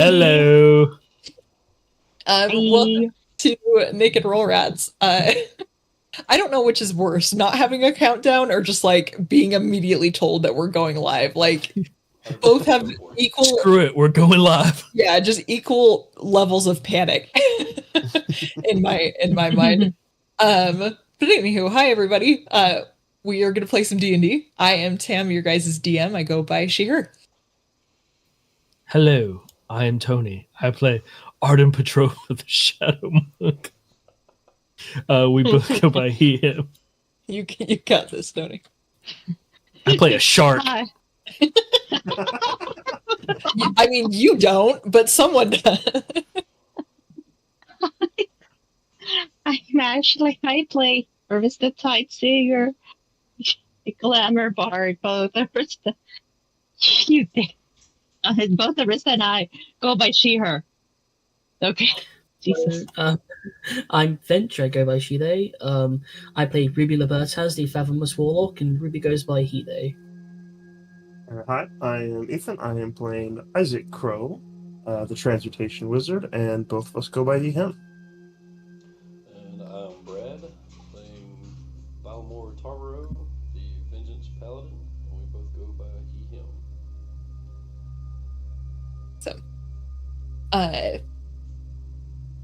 Hello. Welcome to Naked Roll Rats. I don't know which is worse, not having a countdown or just like being immediately told that we're going live. Like both have equal. Screw it, we're going live. Yeah, just equal levels of panic in my mind. But anywho, hi everybody. We are gonna play some D&D. I am Tam, your guys' DM. I go by she/her. Hello, I am Tony. I play Arden Petrov of the Shadow Monk. We both go by he, him. You got this, Tony. I play a shark. Hi. I mean, you don't, but someone does. I play Arista Sightseer, a glamour bard, both Arista. Both Arista and I go by she/her. Okay. Jesus. I'm Finch, I go by she, they. I play Ruby Libertaz, the Fathomless Warlock, and Ruby goes by he, they. Hi, I am Ethan. I am playing Isaac Crow, the Transmutation Wizard, and both of us go by he, him. And I'm Brad, playing Balmor Tarbaro, the Vengeance Paladin, and we both go by he, him. So,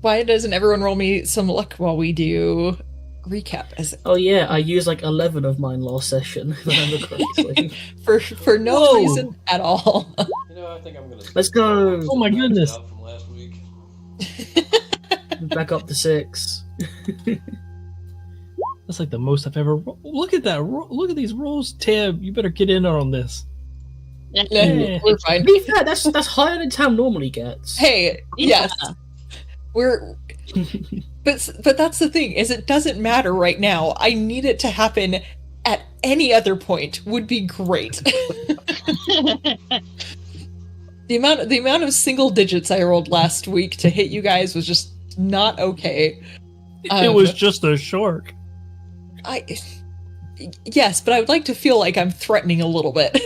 why doesn't everyone roll me some luck while we do recap? Oh yeah, I used like 11 of mine last session, if I remember correctly. for no reason at all. You know, I think I'm gonna. Let's go. Oh my goodness. Out from last week. Back up to 6. That's like the most I've ever. Look at that! Look at these rolls, Tam. You better get in on this. Yeah, we're fine. To be fair, that's higher than Tam normally gets. Hey, yes, we're. But that's the thing, is it doesn't matter right now. I need it to happen at any other point would be great. The amount of single digits I rolled last week to hit you guys was just not okay. It was just a shark. Yes, but I would like to feel like I'm threatening a little bit.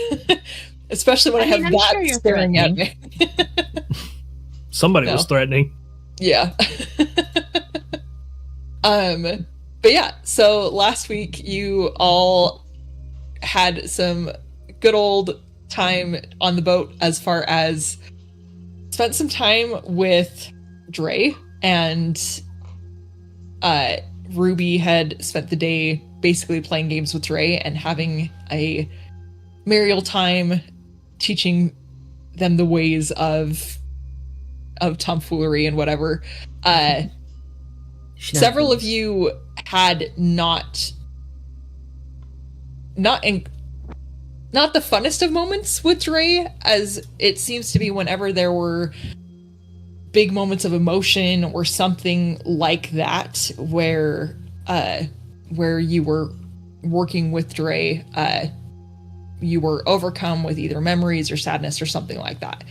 Especially when I have that staring at me. Somebody was threatening. Yeah. But yeah, so last week you all had some good old time on the boat, as far as spent some time with Dre, and Ruby had spent the day basically playing games with Dre and having a merry old time teaching them the ways of tomfoolery and whatever. Several of you had not the funnest of moments with Dre, as it seems to be whenever there were big moments of emotion or something like that, where you were working with Dre, you were overcome with either memories or sadness or something like that.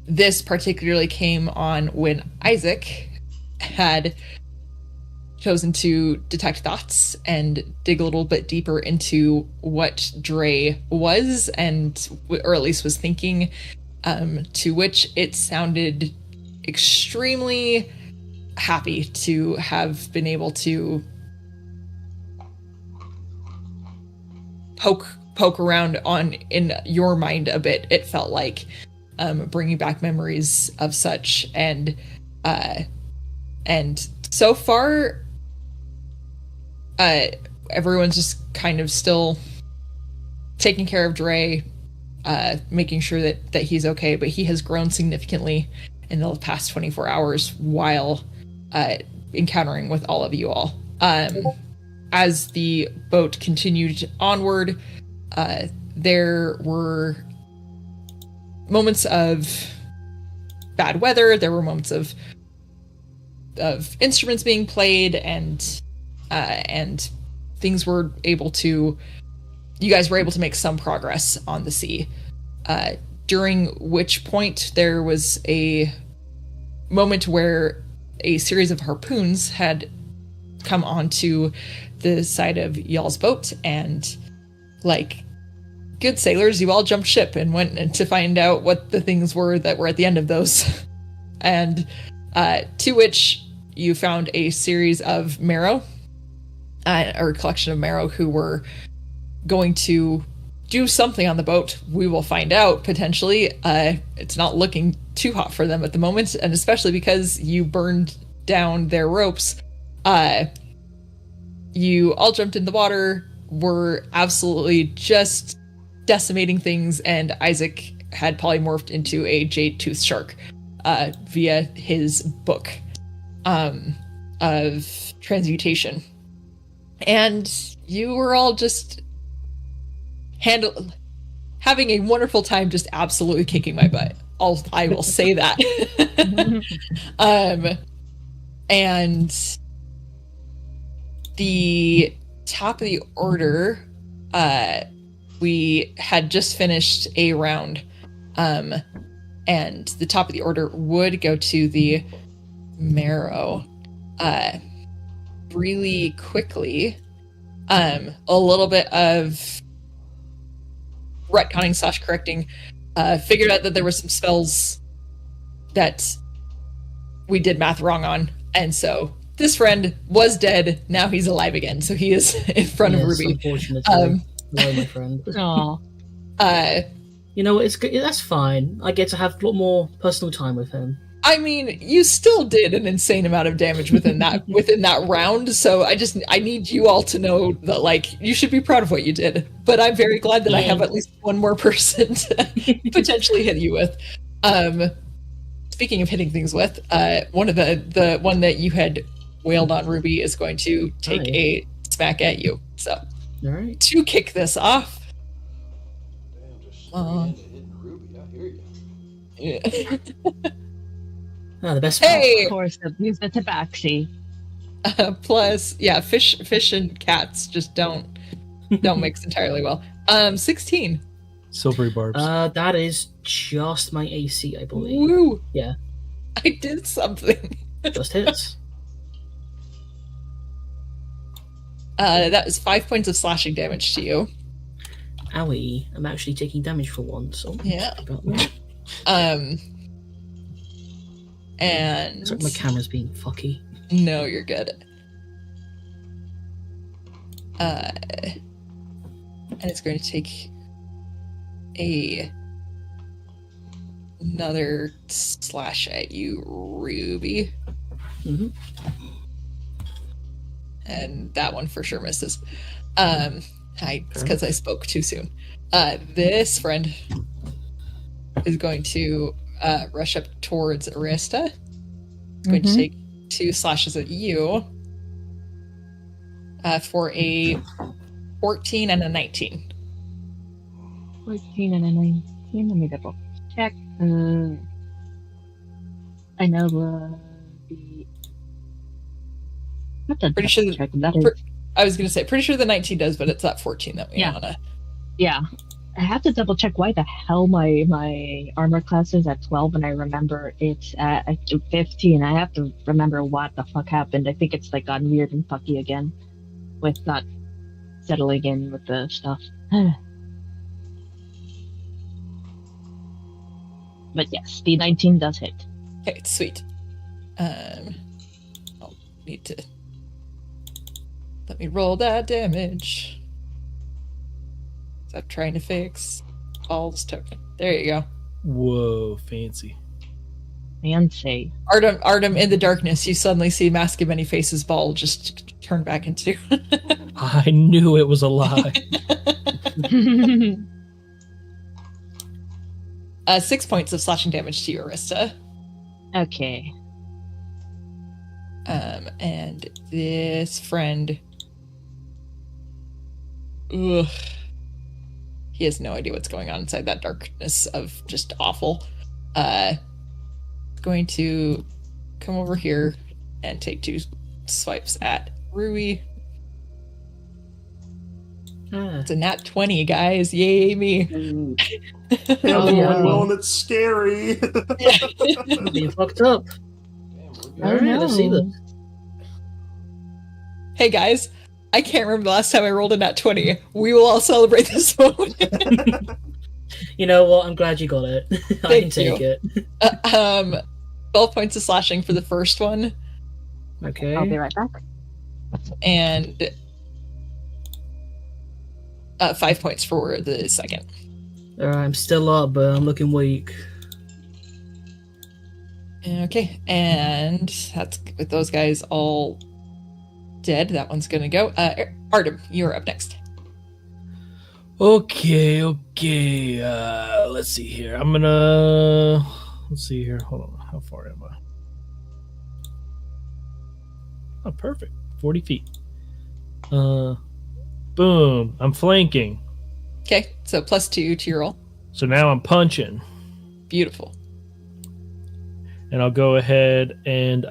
This particularly came on when Isaac had chosen to detect thoughts and dig a little bit deeper into what Dre was, or at least was thinking, to which it sounded extremely happy to have been able to poke around in your mind a bit. It felt like bringing back memories of such, and so far everyone's just kind of still taking care of Dre, making sure that he's okay, but he has grown significantly in the past 24 hours while encountering with all of you all. As the boat continued onward, there were moments of bad weather, there were moments of instruments being played, and things were you guys were able to make some progress on the sea, during which point there was a moment where a series of harpoons had come onto the side of y'all's boat and like good sailors, you all jumped ship and went to find out what the things were that were at the end of those. And to which you found a series of Marrow, or a collection of Marrow, who were going to do something on the boat. We will find out, potentially. It's not looking too hot for them at the moment, and especially because you burned down their ropes. You all jumped in the water, were absolutely just decimating things, and Isaac had polymorphed into a jade tooth shark via his book of transmutation. And you were all just having a wonderful time, just absolutely kicking my butt. I will say that. And the top of the order, we had just finished a round, and the top of the order would go to the Marrow really quickly. A little bit of retconning / correcting, figured out that there were some spells that we did math wrong on, and so this friend was dead. Now he's alive again, so he is in front of Ruby. Unfortunately, hello, my friend. Aw. You know, it's good. That's fine. I get to have a lot more personal time with him. I mean, you still did an insane amount of damage within that round, so I need you all to know that, like, you should be proud of what you did. But I'm very glad that I have at least one more person to potentially hit you with. Speaking of hitting things with, one of the one that you had wailed on, Ruby, is going to take a smack at you. So, all right, to kick this off. Damn, just straight into hitting Ruby. I hear you. Yeah. the best. Hey! Of course, use the tabaxi. Plus, yeah, fish and cats just don't mix entirely well. 16. Silvery barbs. That is just my AC, I believe. Woo! Yeah. I did something. Just hits. That is 5 points of slashing damage to you. Owie! I'm actually taking damage for once. So Yeah. about that. And Sorry, my camera's being fucky. no, you're good. And it's going to take another slash at you, Ruby. Mm-hmm. And that one for sure misses. It's because I spoke too soon. This friend is going to rush up towards Arista. It's going to take 2 slashes at you for a 14 and a 19. 14 and a 19. Let me double check. I know the. Pretty sure check. That is. I was going to say, pretty sure the 19 does, but it's that 14 that we want to. Yeah. I have to double check why the hell my armor class is at 12 and I remember it's at 15. I have to remember what the fuck happened. I think it's like gotten weird and fucky again with not settling in with the stuff. But yes, the 19 does hit. Okay, sweet. I'll need to let me roll that damage. I'm trying to fix Ball's token. There you go. Whoa, fancy. Fancy. Artem, in the darkness, you suddenly see Mask of Many Faces Ball just turn back into. I knew it was a lie. 6 points of slashing damage to you, Arista. Okay. And this friend. Ugh. He has no idea what's going on inside that darkness of just awful. Going to come over here and take 2 swipes at Rui. It's a nat 20, guys. Yay, me. Well, and it's scary. Being fucked up. Damn, Ruby. Oh, Alright, let's see no. this. Hey, guys. I can't remember the last time I rolled a nat 20. We will all celebrate this moment. You know what? I'm glad you got it. I can take you. it. 12 points of slashing for the first one, Okay. I'll be right back. and 5 points for the second. I'm still up, but I'm looking weak. Okay, and that's with those guys all dead. That one's gonna go. Artem, you're up next. Okay. Let's see here. Let's see here. Hold on. How far am I? Oh, perfect. 40 feet. Boom. I'm flanking. Okay, so +2 to your roll. So now I'm punching. Beautiful. And I'll go ahead and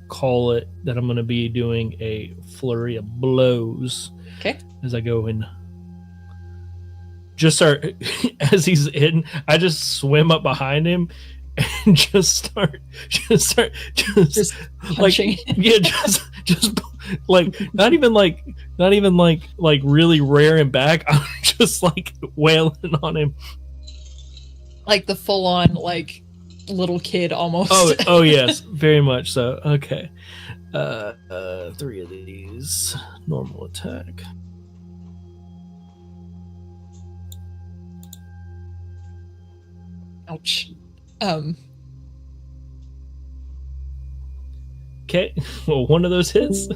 call it that I'm going to be doing a flurry of blows. Okay. As I go in. Just start, as he's in, I just swim up behind him and just start Punching. like, yeah, just like, not even like really rearing back. I'm just like wailing on him. Like the full-on, like, little kid almost. Oh yes, very much so. Okay. 3 of these. Normal attack. Ouch. Okay. Well, one of those hits.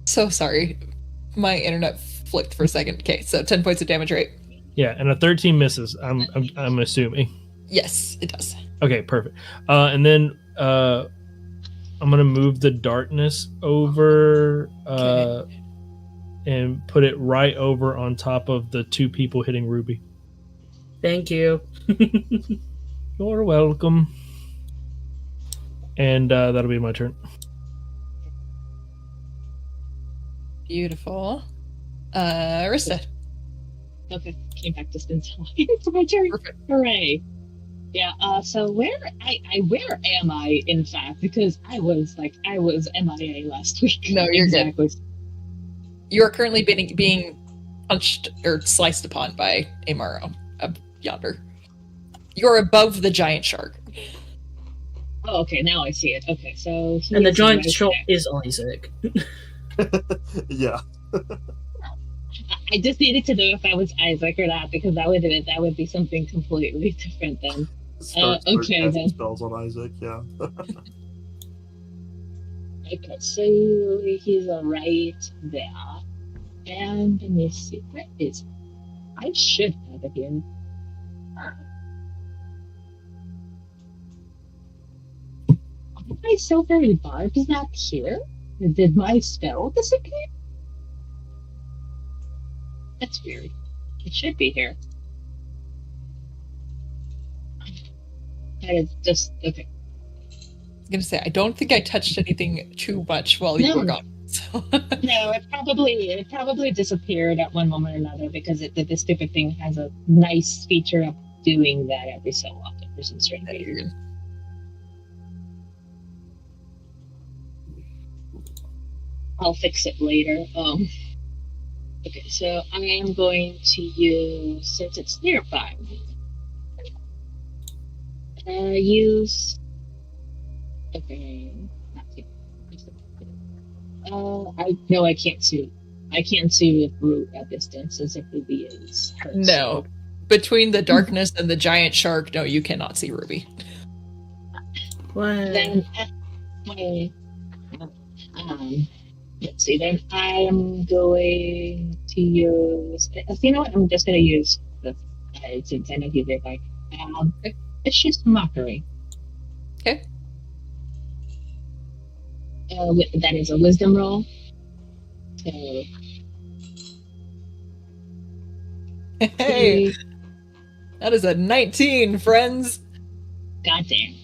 So sorry. My internet flicked for a second. Okay, so 10 points of damage, right? Yeah, and a 13 misses. I'm assuming. Yes, it does. Okay, perfect. And then I'm gonna move the darkness over and put it right over on top of the 2 people hitting Ruby. Thank you. You're welcome. And that'll be my turn. Beautiful. Arista. Okay, came back just in time for my turn. Perfect. Hooray! Yeah. So where am I in fact? Because I was MIA last week. No, you're good. exactly. You are currently being punched or sliced upon by a Maro up yonder. You're above the giant shark. Oh, okay. Now I see it. Okay, so And the giant right shot there. is Isaac. Yeah. I just needed to know if I was Isaac or not because that would be something completely different then. Start okay, casting then. spells on Isaac, yeah. Okay, so he's right there. And let me see, where is I should have it here. My silvery barb is not here? Did my spell disappear? That's weird. It should be here. That is just okay. I was gonna say, I don't think I touched anything too much while you were gone. So. No, it probably disappeared at one moment or another because the stupid thing has a nice feature of doing that every so often for some strange reason. I'll fix it later. Okay, so I am going to use, since it's nearby, use. Okay, not too. I can't see. I can't see with Root at distance as if Ruby is hurt. No, between the darkness and the giant shark, no, you cannot see Ruby. What? Then, let's see. Then I am going to use. You know what? I'm just going to use the. Since I know he's there, like it's just mockery. Okay. That is a wisdom roll. So. Hey, that is a 19, friends. Goddamn.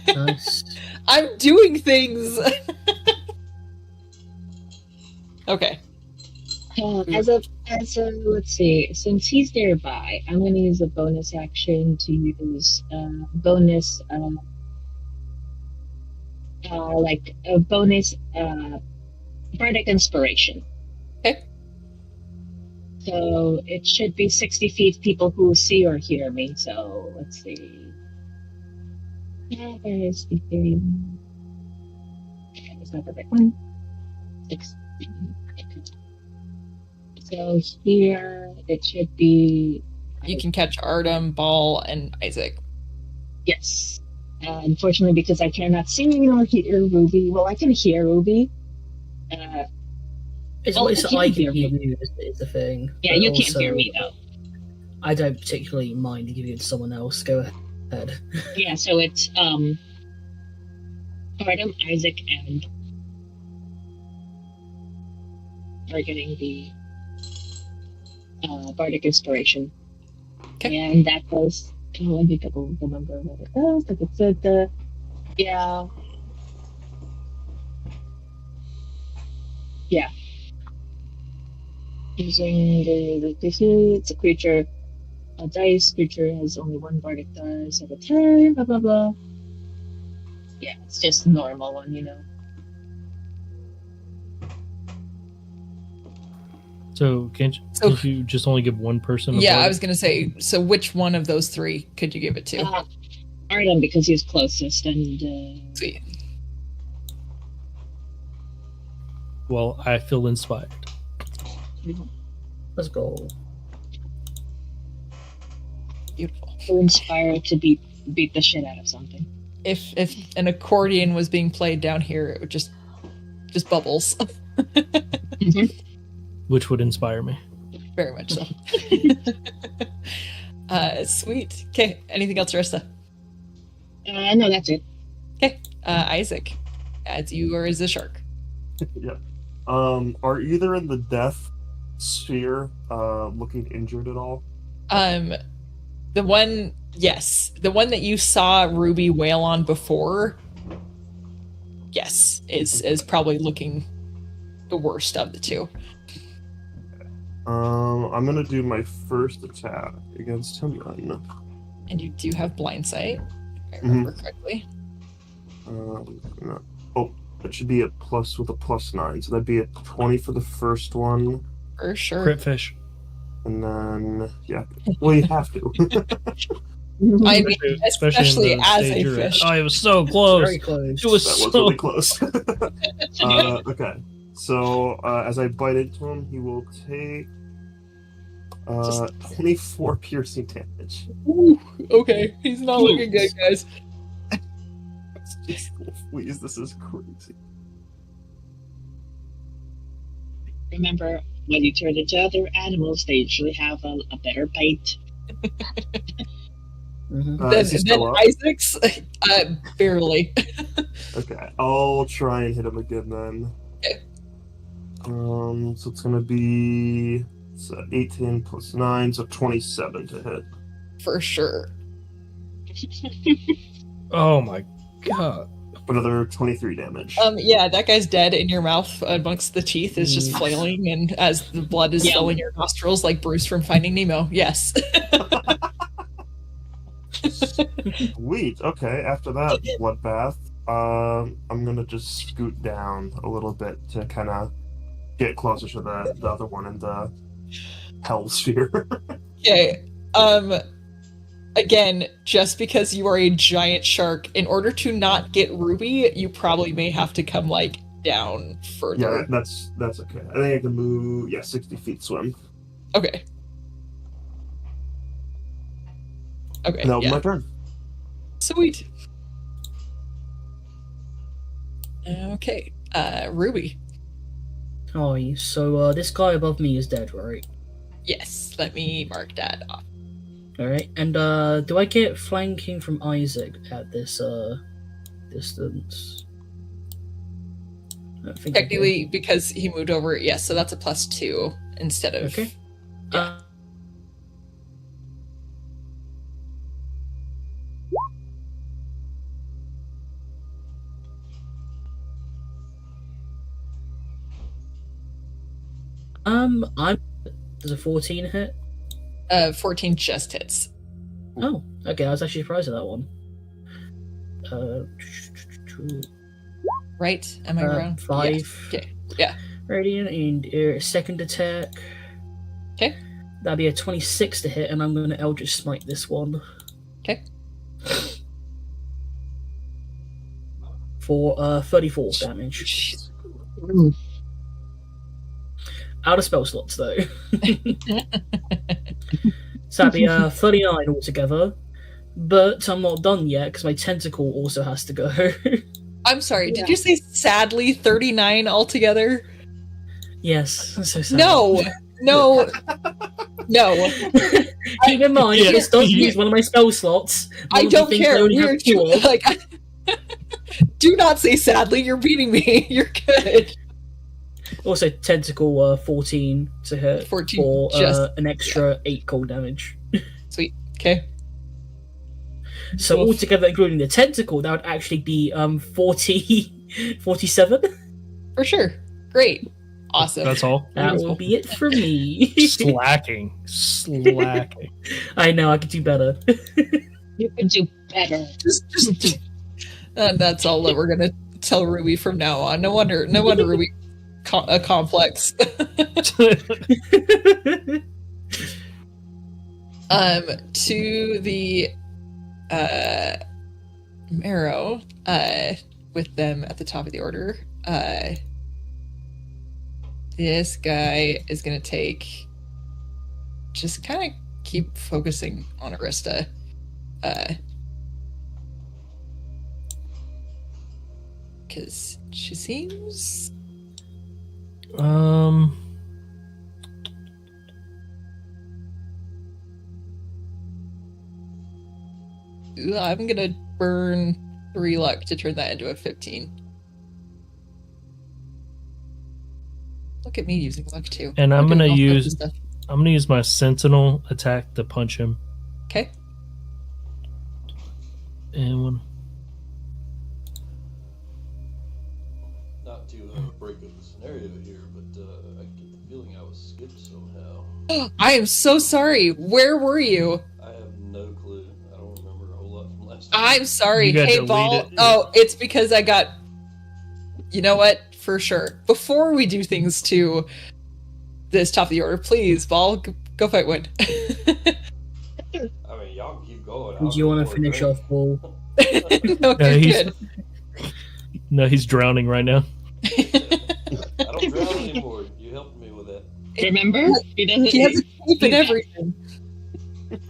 Nice. I'm doing things. Okay. As a let's see, since he's nearby, I'm going to use a bonus action to use bonus like a bonus bardic inspiration. Okay. So it should be 60 feet people who see or hear me. So let's see. Where is the thing? It's not the right one. 6. So here it should be. You can catch Artem, Ball, and Isaac. Yes. Unfortunately, because I cannot see nor hear Ruby. Well, I can hear Ruby. It's Oh, what I can't I can hear hear you. you is the thing. Yeah, but you can't also, hear me though. I don't particularly mind giving it to someone else. Go ahead. Yeah, so it's Artem, Isaac, and are getting the bardic inspiration. Okay. And that goes. Oh, I think I will remember what it goes. Like it said the. Yeah. Yeah. Using the it's a creature. A dice creature has only one bardic dice at a time. Blah blah blah. Yeah, it's just a normal one, you know. So can't you just only give one person? A Yeah, bardic? I was gonna say. So, which one of those three could you give it to? Artem, because he's closest, and Sweet. Well, I feel inspired. Let's go. Beautiful. feel inspired to beat the shit out of something. If an accordion was being played down here, it would just bubbles. Which would inspire me. Very much so. Sweet. Okay. Anything else, Arista? No, that's it. Okay. Isaac, as you or is the shark? Yeah. Are either in the death sphere looking injured at all? The one, yes, the one that you saw Ruby wail on before, yes, is probably looking the worst of the two. I'm gonna do my first attack against him then. And you do have blind sight, if I remember correctly. No. Oh, that should be a plus with a +9, so that'd be a 20 for the first one, For sure. Crit fish. and then yeah, well you have to. I mean, especially in the as stage a you're at. fish. Oh, it was so close. Very close. It was That was so really close. Okay, so as I bite into him, he will take 24 piercing damage. Ooh, okay, he's not looking good, guys. Jeez, please, this is crazy. Remember, when you turn into other animals, they usually have a better bite. Is he Then still up? Isaac's, barely. Okay, I'll try and hit him again then. Okay. So it's gonna be 18 plus 9, so 27 to hit. For sure. Oh my god. Another 23 damage. Yeah, that guy's dead in your mouth amongst the teeth is just flailing, and as the blood is filling your nostrils like Bruce from Finding Nemo. Yes. Sweet. Okay, after that bloodbath, I'm gonna just scoot down a little bit to kind of get closer to the other one in the hell sphere. Okay. Again, just because you are a giant shark, in order to not get Ruby, you probably may have to come like down further. Yeah, that's okay. I think I can move. Yeah, 60 feet swim. Okay. Okay. And that was Yeah. my turn. Sweet. Okay. Ruby. Oh, so this guy above me is dead, right? Yes. Let me mark that off. Alright, and do I get flanking from Isaac at this distance? I think I do. Technically, because he moved over, yes, so that's a +2 instead of. Okay. Yeah. Does a 14 hit? 14 just hits. Oh, okay, I was actually surprised at that one. right? Am I wrong? 5. Yes. Okay. Yeah. Radiant, and second attack. Okay. That'd be a 26 to hit, and I'm going to Eldritch Smite this one. Okay. For 34 damage. Ooh. Out of spell slots, though. So that'd be 39 altogether. But I'm not done yet, because my tentacle also has to go. I'm sorry, did you say sadly 39 altogether? Yes, that's so sad. No! No! No. Keep in mind, Yeah. this does use one of my spell slots. I One don't thing care. I only have We're 4. like, do not say sadly. You're beating me. You're good. Also, tentacle 14 to hit 14, for just- an extra 8 cold damage. Sweet. Okay. So Oof. altogether, including the tentacle, that would actually be 47. For sure. Great. Awesome. That's all. That will be it for me. Slacking. I know, I could do better. You could do better. Just that's all that we're gonna tell Ruby from now on. No wonder Ruby a complex. To the Marrow, with them at the top of the order. This guy is gonna take. Just kind of keep focusing on Arista. Because she seems. I'm gonna burn 3 luck to turn that into a 15. Look at me using luck too. And I'm doing gonna all sorts of use stuff. I'm gonna use my sentinel attack to punch him. Okay. And one. Not to break up the scenario here, but I get the feeling I was skipped somehow. I am so sorry. Where were you? I have no clue. I don't remember a whole lot from last time. I'm sorry. You got Hey, deleted. Ball. Oh, it's because I got. You know what? For sure. Before we do things to this top of the order, please, Ball, go fight Wood. I mean, y'all can keep going. Do you want to finish off Ball? No, No, you're he's- good. No, he's drowning right now. I don't drown anymore. You helped me with that. Remember? He doesn't. He has a cape and everything. Okay.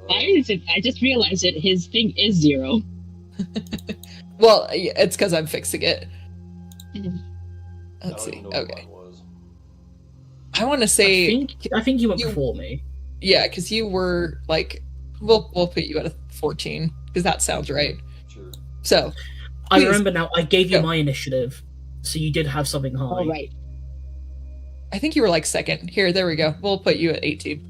Why is it? I just realized it. His thing is 0. Well, yeah, it's because I'm fixing it. I Let's don't see. even know what Okay. mine was. I want to say, I think you went you- before me. yeah, because you were like, we'll put you at a 14 because that sounds right. Sure. So I Please. remember now, I gave you Go. my initiative, so you did have something high. All right. I think you were like second. Here, there we go. We'll put you at 18.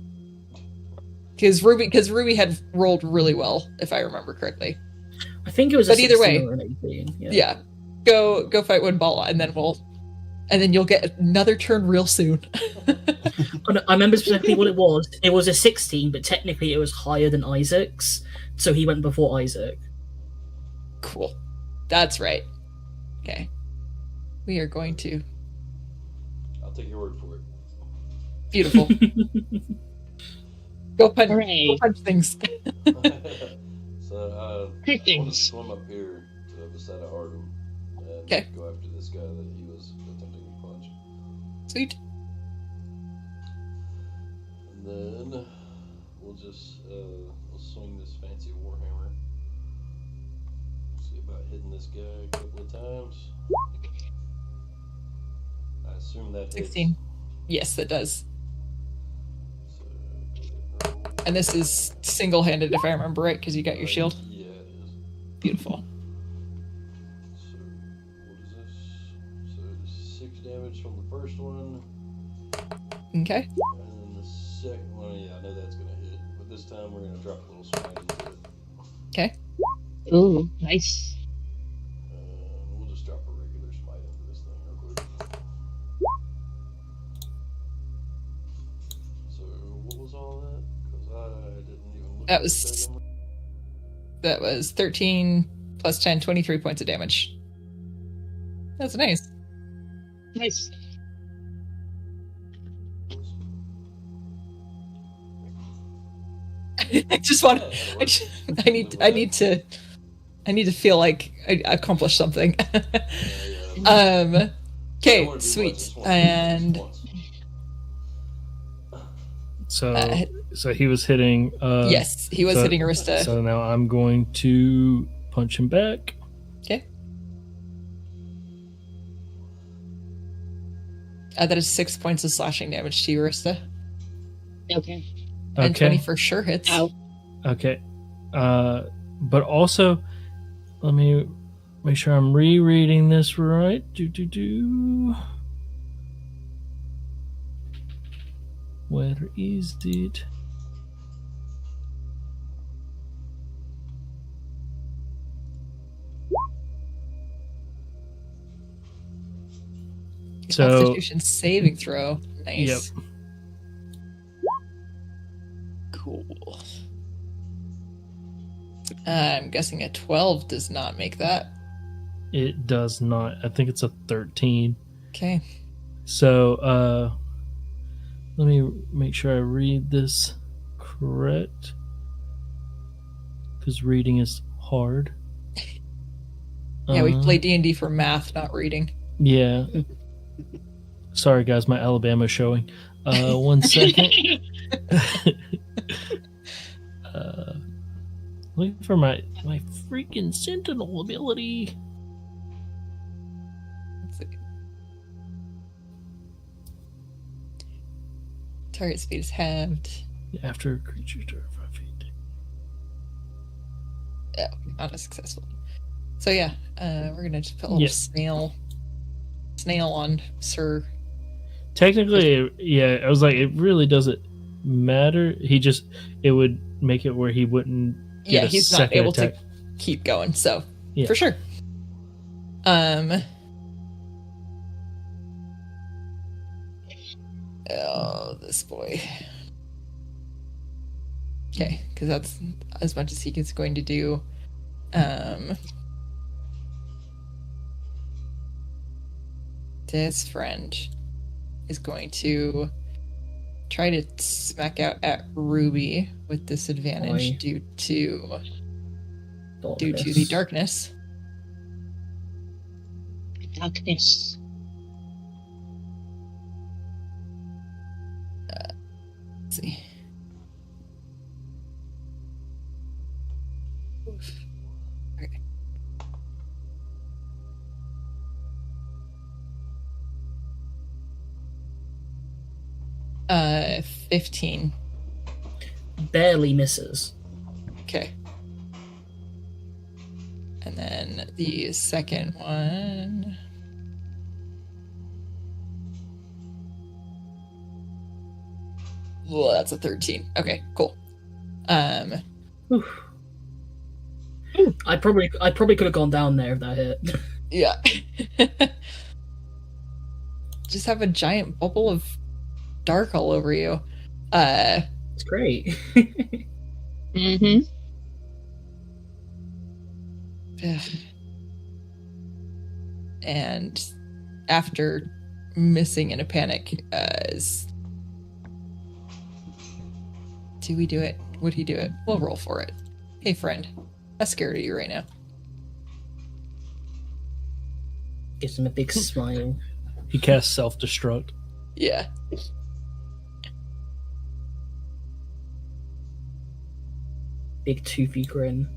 Because Ruby had rolled really well, if I remember correctly. I think it was But a either 16 way, or an 18. Yeah. Yeah. Go fight Wood Ball, and then you'll get another turn real soon. I remember specifically what it was. It was a 16, but technically it was higher than Isaac's, so he went before Isaac. Cool. That's right. Okay. We are going to. I'll take your word for it. Beautiful. Go Hooray. punch things. So Great I want to things. swim up here to beside of Artem and Okay. go after this guy that he was attempting to punch. Sweet. And then we'll just we'll swing this fancy warhammer. See about hitting this guy a couple of times. I assume that hits. 16. Yes, that does. So, go ahead and roll. And this is single-handed, if I remember right, because you got your shield. Yeah, it is. Beautiful. So what is this? So it's 6 damage from the first one. Okay. And then the second one, yeah, I know that's gonna hit. But this time we're gonna drop a little smite into it. Okay. Ooh, nice. And we'll just drop a regular smite into this thing real quick. So what was all that? Because I didn't even look That at was- that. That was 13 plus 10, 23 points of damage. That's nice. Nice. I just want. I need to feel like I accomplished something. Okay, sweet. And So he was hitting. yes, he was hitting Arista. So now I'm going to punch him back. Okay. That is 6 points of slashing damage to you, Arista. Okay. And 20 for sure hits. Ow. Okay. But also, let me make sure I'm rereading this right. Where is it? So, Constitution saving throw. Nice. Yep. Cool. I'm guessing a 12 does not make that. It does not. I think it's a 13. Okay. So, let me make sure I read this correct. Because reading is hard. Yeah, we play D&D for math, not reading. Yeah. Sorry, guys, my Alabama showing. 1 second. Looking for my freaking Sentinel ability. Let's see. Target speed is halved. After a creature to 5 feet. Yeah, not as successful. So yeah, we're gonna just put a little snail on Sir. Technically, yeah, I was like, it really doesn't matter. It would make it where he wouldn't. Yeah, he's not able to keep going. So for sure. Oh, this boy. Okay, because that's as much as he is going to do. This friend is going to try to smack out at Ruby with disadvantage due to the darkness. Darkness. Let's see. Okay. Uh, 15. Barely misses. Okay. And then the second one. Well, that's a 13. Okay, cool. Oof. I probably could have gone down there if that hit. Yeah. Just have a giant bubble of dark all over you. It's great. Mm-hmm. And after missing in a panic, do we do it? Would he do it? We'll roll for it. Hey, friend. I'm scared of you right now. Gives him a big smile. He casts self-destruct. Yeah. Big toothy grin.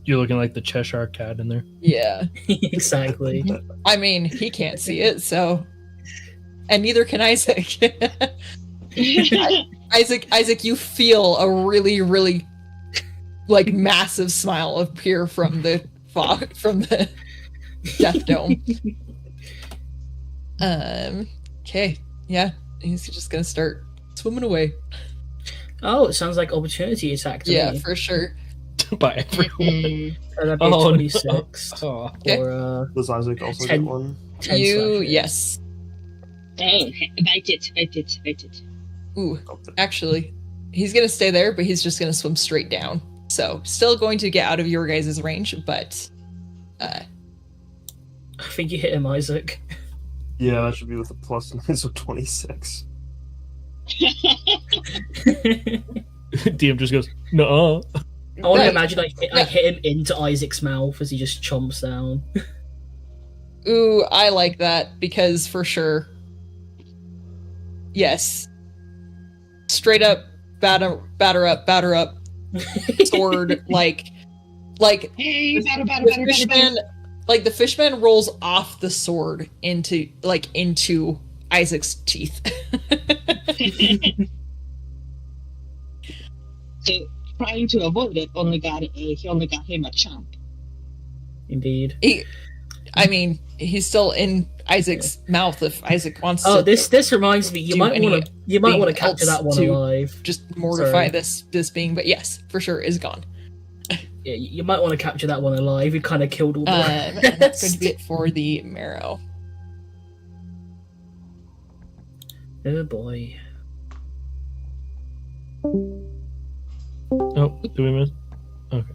You're looking like the Cheshire Cat in there. Yeah. Exactly. I mean, he can't see it, so. And neither can Isaac. Isaac, you feel a really, really, like, massive smile appear from the fog, from the Death Dome. Okay, yeah, he's just gonna start swimming away. Oh, it sounds like opportunity attack to Yeah, me. for sure. By everyone. So that'd be a 26. No. Oh. Okay. Or, Does Isaac also 10. get one? 10 You, slashing. yes. Oh, bite it. Ooh, Okay. actually, he's gonna stay there, but he's just gonna swim straight down. So, still going to get out of your guys' range, but I think you hit him, Isaac. Yeah, that should be with a plus 9, so 26. DM just goes, no. I want to Right. imagine I hit him into Isaac's mouth as he just chomps down. Ooh, I like that because for sure. Yes. Straight up, batter up, sword, like Hey, batter, the fishman, like the fishman rolls off the sword into Isaac's teeth. So trying to avoid it he only got him a chomp. Indeed. He's still in Isaac's mouth if Isaac wants to. Oh, this reminds me. You do might want to capture else that one to alive. just mortify Sorry. this being, but yes, for sure is gone. Yeah, you might want to capture that one alive. You kind of killed all the And that's going to be it for the marrow. Oh boy. Oh, did we miss? Okay.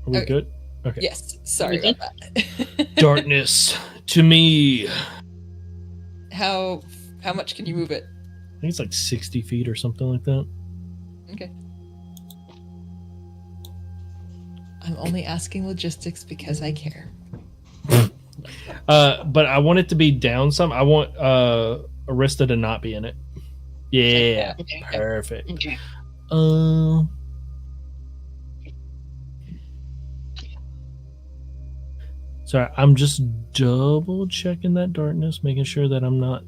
Are we Okay. good? Okay. Yes, sorry about that. Darkness to me. How much can you move it? I think it's like 60 feet or something like that. Okay. I'm only asking logistics because I care. But I want it to be down some. I want Arista to not be in it. Yeah, Okay. perfect. Okay. Sorry, I'm just double checking that darkness, making sure that I'm not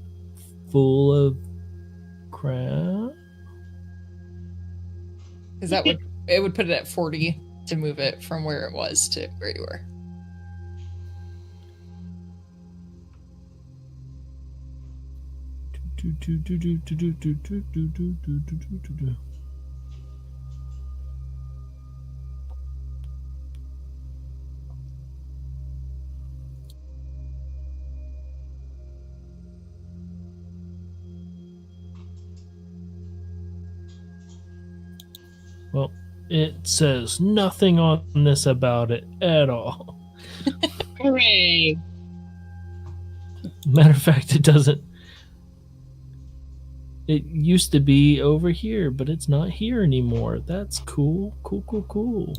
full of crap. Because it would put it at 40 to move it from where it was to where you were. Well, it says nothing on this about it at all. Hooray! Matter of fact, it doesn't. It used to be over here, but it's not here anymore. That's cool. Cool.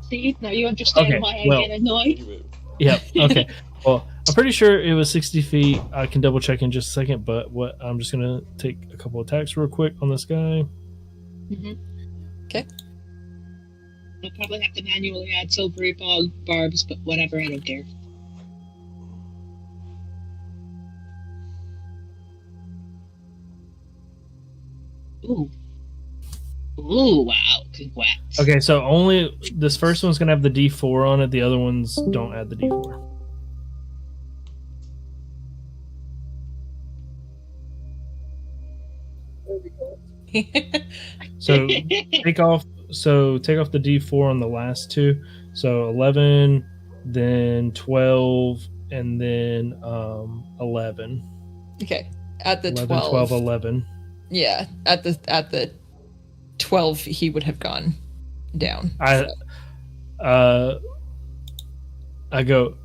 See, now you understand Okay, why well- I get annoyed. Anyway, Yep. Okay. Well, I'm pretty sure it was 60 feet. I can double check in just a second, but I'm just gonna take a couple attacks real quick on this guy. I'll probably have to manually add silvery barbs, but whatever, I don't care. Ooh. Ooh, wow. Congrats. Okay, so only this first one's gonna have the D4 on it. The other ones don't add the D4. So take off the D4 on the last two. So 11, then 12, and then 11. Okay. At the 11, 12. 12, 11. Yeah. At the 12 he would have gone down. I go.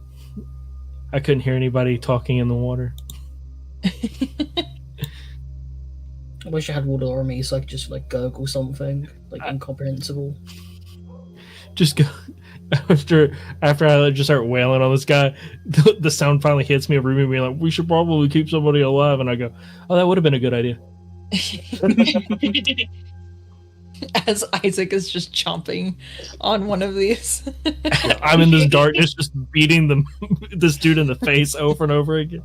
I couldn't hear anybody talking in the water. I wish I had water on me so I could just like gurgle something like incomprehensible. Just go after I just start wailing on this guy. The sound finally hits me of Ruby being like, "We should probably keep somebody alive." And I go, "Oh, that would have been a good idea." As Isaac is just chomping on one of these. I'm in this darkness, just beating this dude in the face over and over again.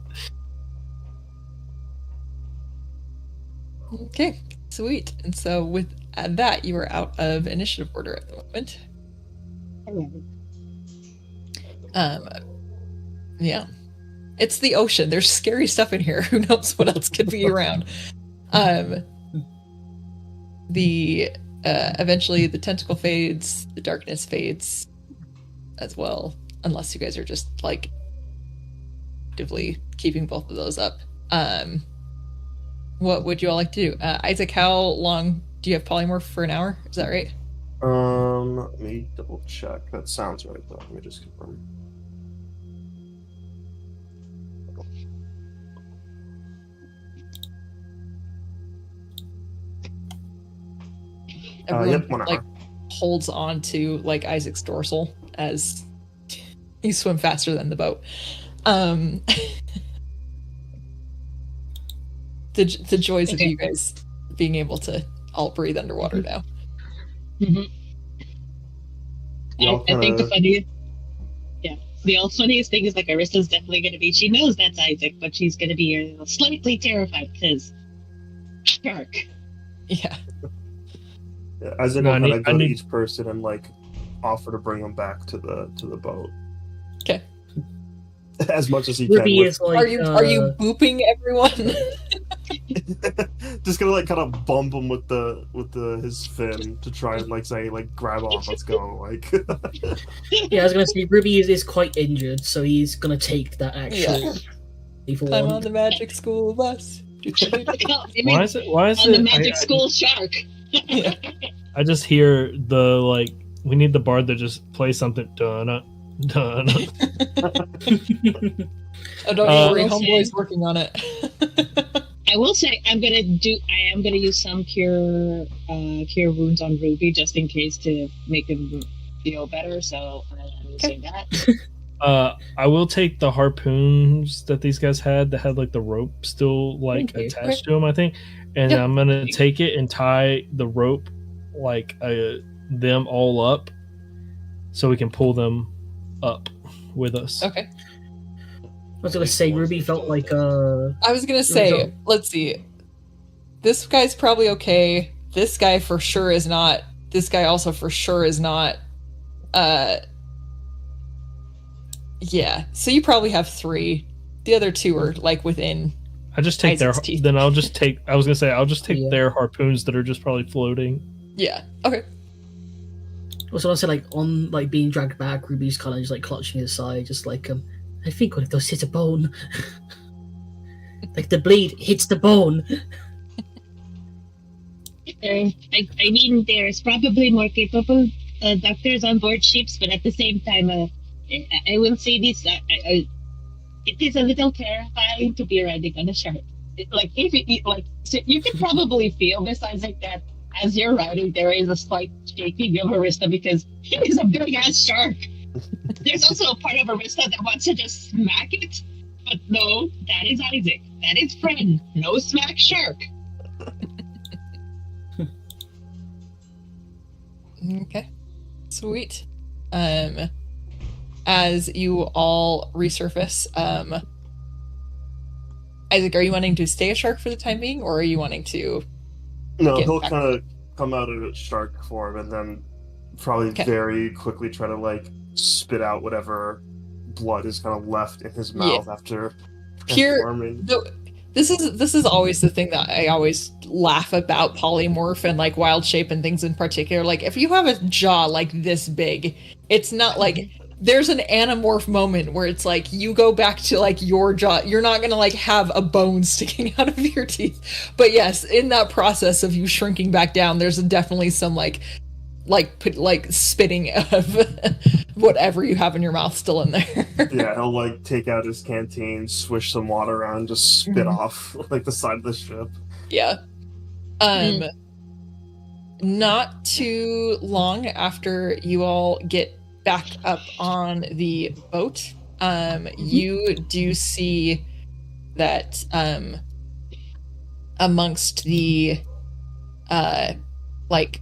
Okay, sweet. And so with that, you are out of initiative order at the moment. Yeah. It's the ocean. There's scary stuff in here. Who knows what else could be around? Eventually the tentacle fades, the darkness fades as well, unless you guys are just like actively keeping both of those up. What would you all like to do? Isaac, how long Do you have polymorph for an hour? Is that right? Let me double check. That sounds right, though. Let me just confirm. Everyone, Yep, 1 hour. like, holds on to, like, Isaac's dorsal as you swim faster than the boat. The joys of you guys being able to all breathe underwater now. Mm-hmm. I think the funniest thing is, like, Arissa's definitely going to be, she knows that's Isaac, but she's going to be slightly terrified because shark. Yeah. Yeah, Isaac will kind of go to each person and like offer to bring them back to the boat. Okay. As much as he Ruby can. is like, are you booping everyone? Just gonna like kind of bump him with his fin to try and like say like grab on, let's go. Like yeah, I was gonna say Ruby is quite injured, so he's gonna take that action. Yeah. I'm on the magic school bus. Why is it on the magic school shark? Yeah. I just hear the like we need the bard to just play something done. Oh, don't you worry, Homeboy's working on it. I will say I am gonna use some cure wounds on Ruby just in case to make him feel better. So I'm using that. I will take the harpoons that these guys had that had like the rope still like attached to them, I think, and I'm gonna take it and tie the rope like them all up so we can pull them up with us. Okay. I was gonna say Ruby felt like I was gonna say, let's see. This guy's probably okay. This guy for sure is not. This guy also for sure is not. Yeah. So you probably have 3. The other 2 are like within. I just take Isaac's teeth. Then I'll just take. I was gonna say I'll just take their harpoons that are just probably floating. Yeah. Okay. Also, I say like on like being dragged back, Ruby's kind of just like clutching his side, just like I think one of those hits a bone. Like the blade hits the bone. I mean, there's probably more capable doctors on board ships, but at the same time, I will say this: it is a little terrifying to be riding on a shark. Like so you can probably feel this, Isaac, that as you're riding, there is a slight shaking of Arista because he is a big ass shark. There's also a part of Arista that wants to just smack it, but no, that is Isaac. That is friend. No smack shark. Okay. Sweet. As you all resurface, Isaac, are you wanting to stay a shark for the time being, or are you wanting to? No, he'll kind of come out of shark form and then probably very quickly try to like spit out whatever blood is kind of left in his mouth after forming. This is always the thing that I always laugh about polymorph and like wild shape and things in particular. Like if you have a jaw like this big, it's not like there's an anamorph moment where it's like you go back to like your jaw. You're not gonna like have a bone sticking out of your teeth. But yes, in that process of you shrinking back down, there's definitely some like spitting of whatever you have in your mouth still in there. Yeah, he'll like take out his canteen, swish some water around, just spit off like the side of the ship. Yeah. Not too long after you all get back up on the boat, you do see that amongst the like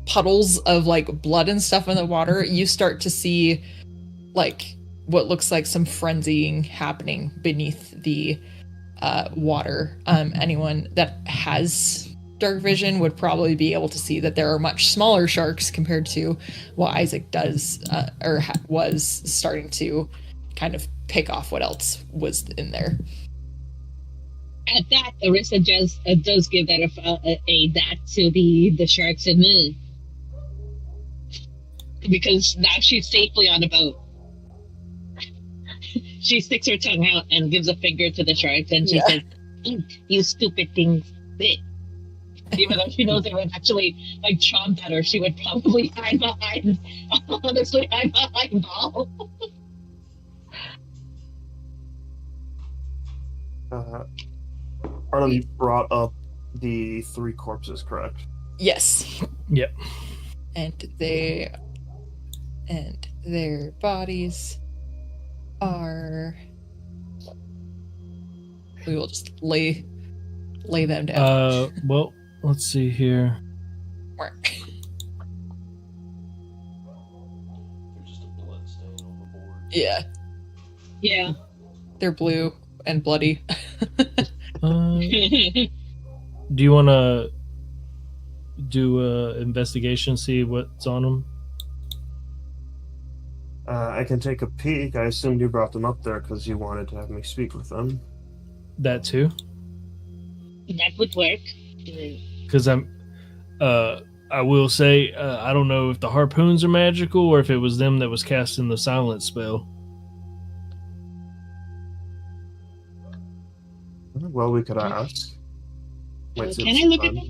puddles of like blood and stuff in the water, you start to see like what looks like some frenzying happening beneath the water. Anyone that has dark vision would probably be able to see that there are much smaller sharks compared to what Isaac does was starting to kind of pick off what else was in there. At that, Arissa does give that that to the sharks and me, because now she's safely on a boat. She sticks her tongue out and gives a finger to the sharks, and she says, You stupid thing. Even though she knows it would actually like chomp at her, she would probably hide behind. Honestly, hide behind Ball. Arnold, you brought up the 3 corpses, correct? Yes. Yep. And their bodies are. We will just lay them down. Well, let's see here. They're just a blood stain on the board. Yeah. Yeah. They're blue and bloody. Do you want to do a investigation, see what's on them? I can take a peek. I assumed you brought them up there because you wanted to have me speak with them. That too? That would work. Because I will say, I don't know if the harpoons are magical or if it was them that was casting the silence spell. Well, we could ask. Can I look at them?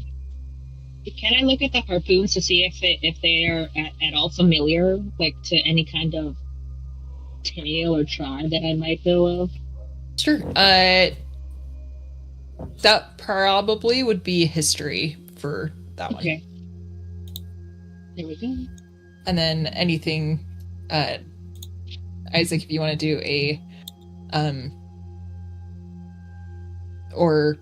Can I look at the harpoons to see if they are at all familiar, like to any kind of tale or tribe that I might know of? Sure. That probably would be history for that one. Okay. There we go. And then anything, Isaac, if you want to do a, or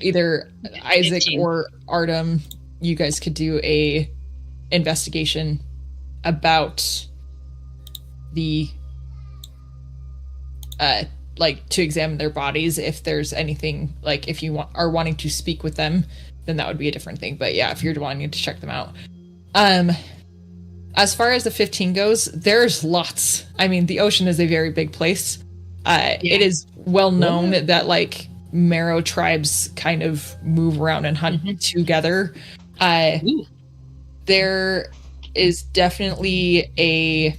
either Isaac or Artem, you guys could do a investigation about the, like to examine their bodies. If there's anything, like if you are wanting to speak with them, then that would be a different thing. But yeah, if you're wanting to check them out. As far as the 15 goes, there's lots. I mean, the ocean is a very big place. It is well known that like Marrow tribes kind of move around and hunt together. There is definitely a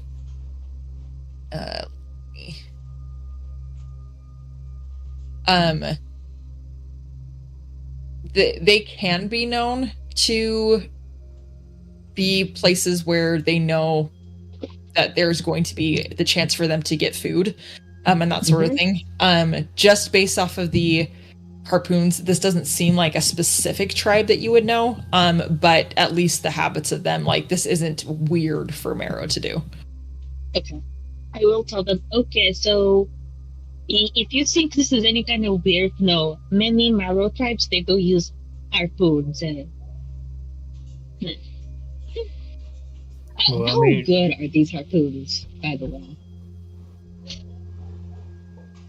they can be known to be places where they know that there's going to be the chance for them to get food, and that sort of thing. Just based off of the harpoons, this doesn't seem like a specific tribe that you would know, but at least the habits of them, like this isn't weird for Marrow to do. Okay. I will tell them, okay, so if you think this is any kind of weird, no, many Marrow tribes, they do use harpoons. How good are these harpoons, by the way?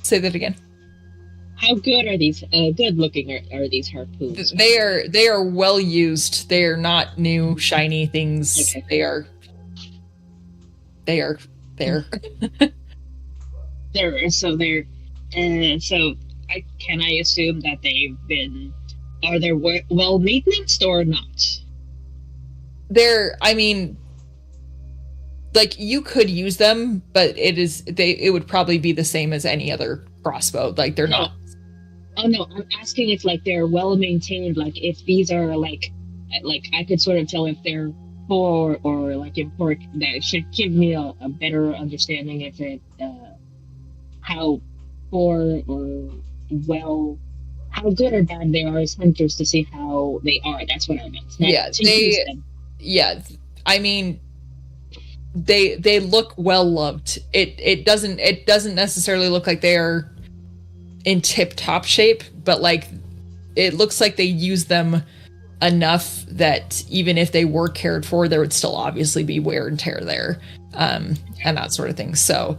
Say that again. How good are these? Good looking are these harpoons? They are well used. They are not new shiny things. Okay. They are there. Can I assume that are they well maintenance or not? I mean, like you could use them, but it would probably be the same as any other crossbow. Like they're not. Oh no, I'm asking if like they're well maintained. Like if these are like I could sort of tell if they're poor or like important. That should give me a better understanding if it how poor or well, how good or bad they are as hunters to see how they are. That's what I meant. I mean, they look well loved. It doesn't necessarily look like they are in tip-top shape, but like it looks like they use them enough that even if they were cared for, there would still obviously be wear and tear there, and that sort of thing. So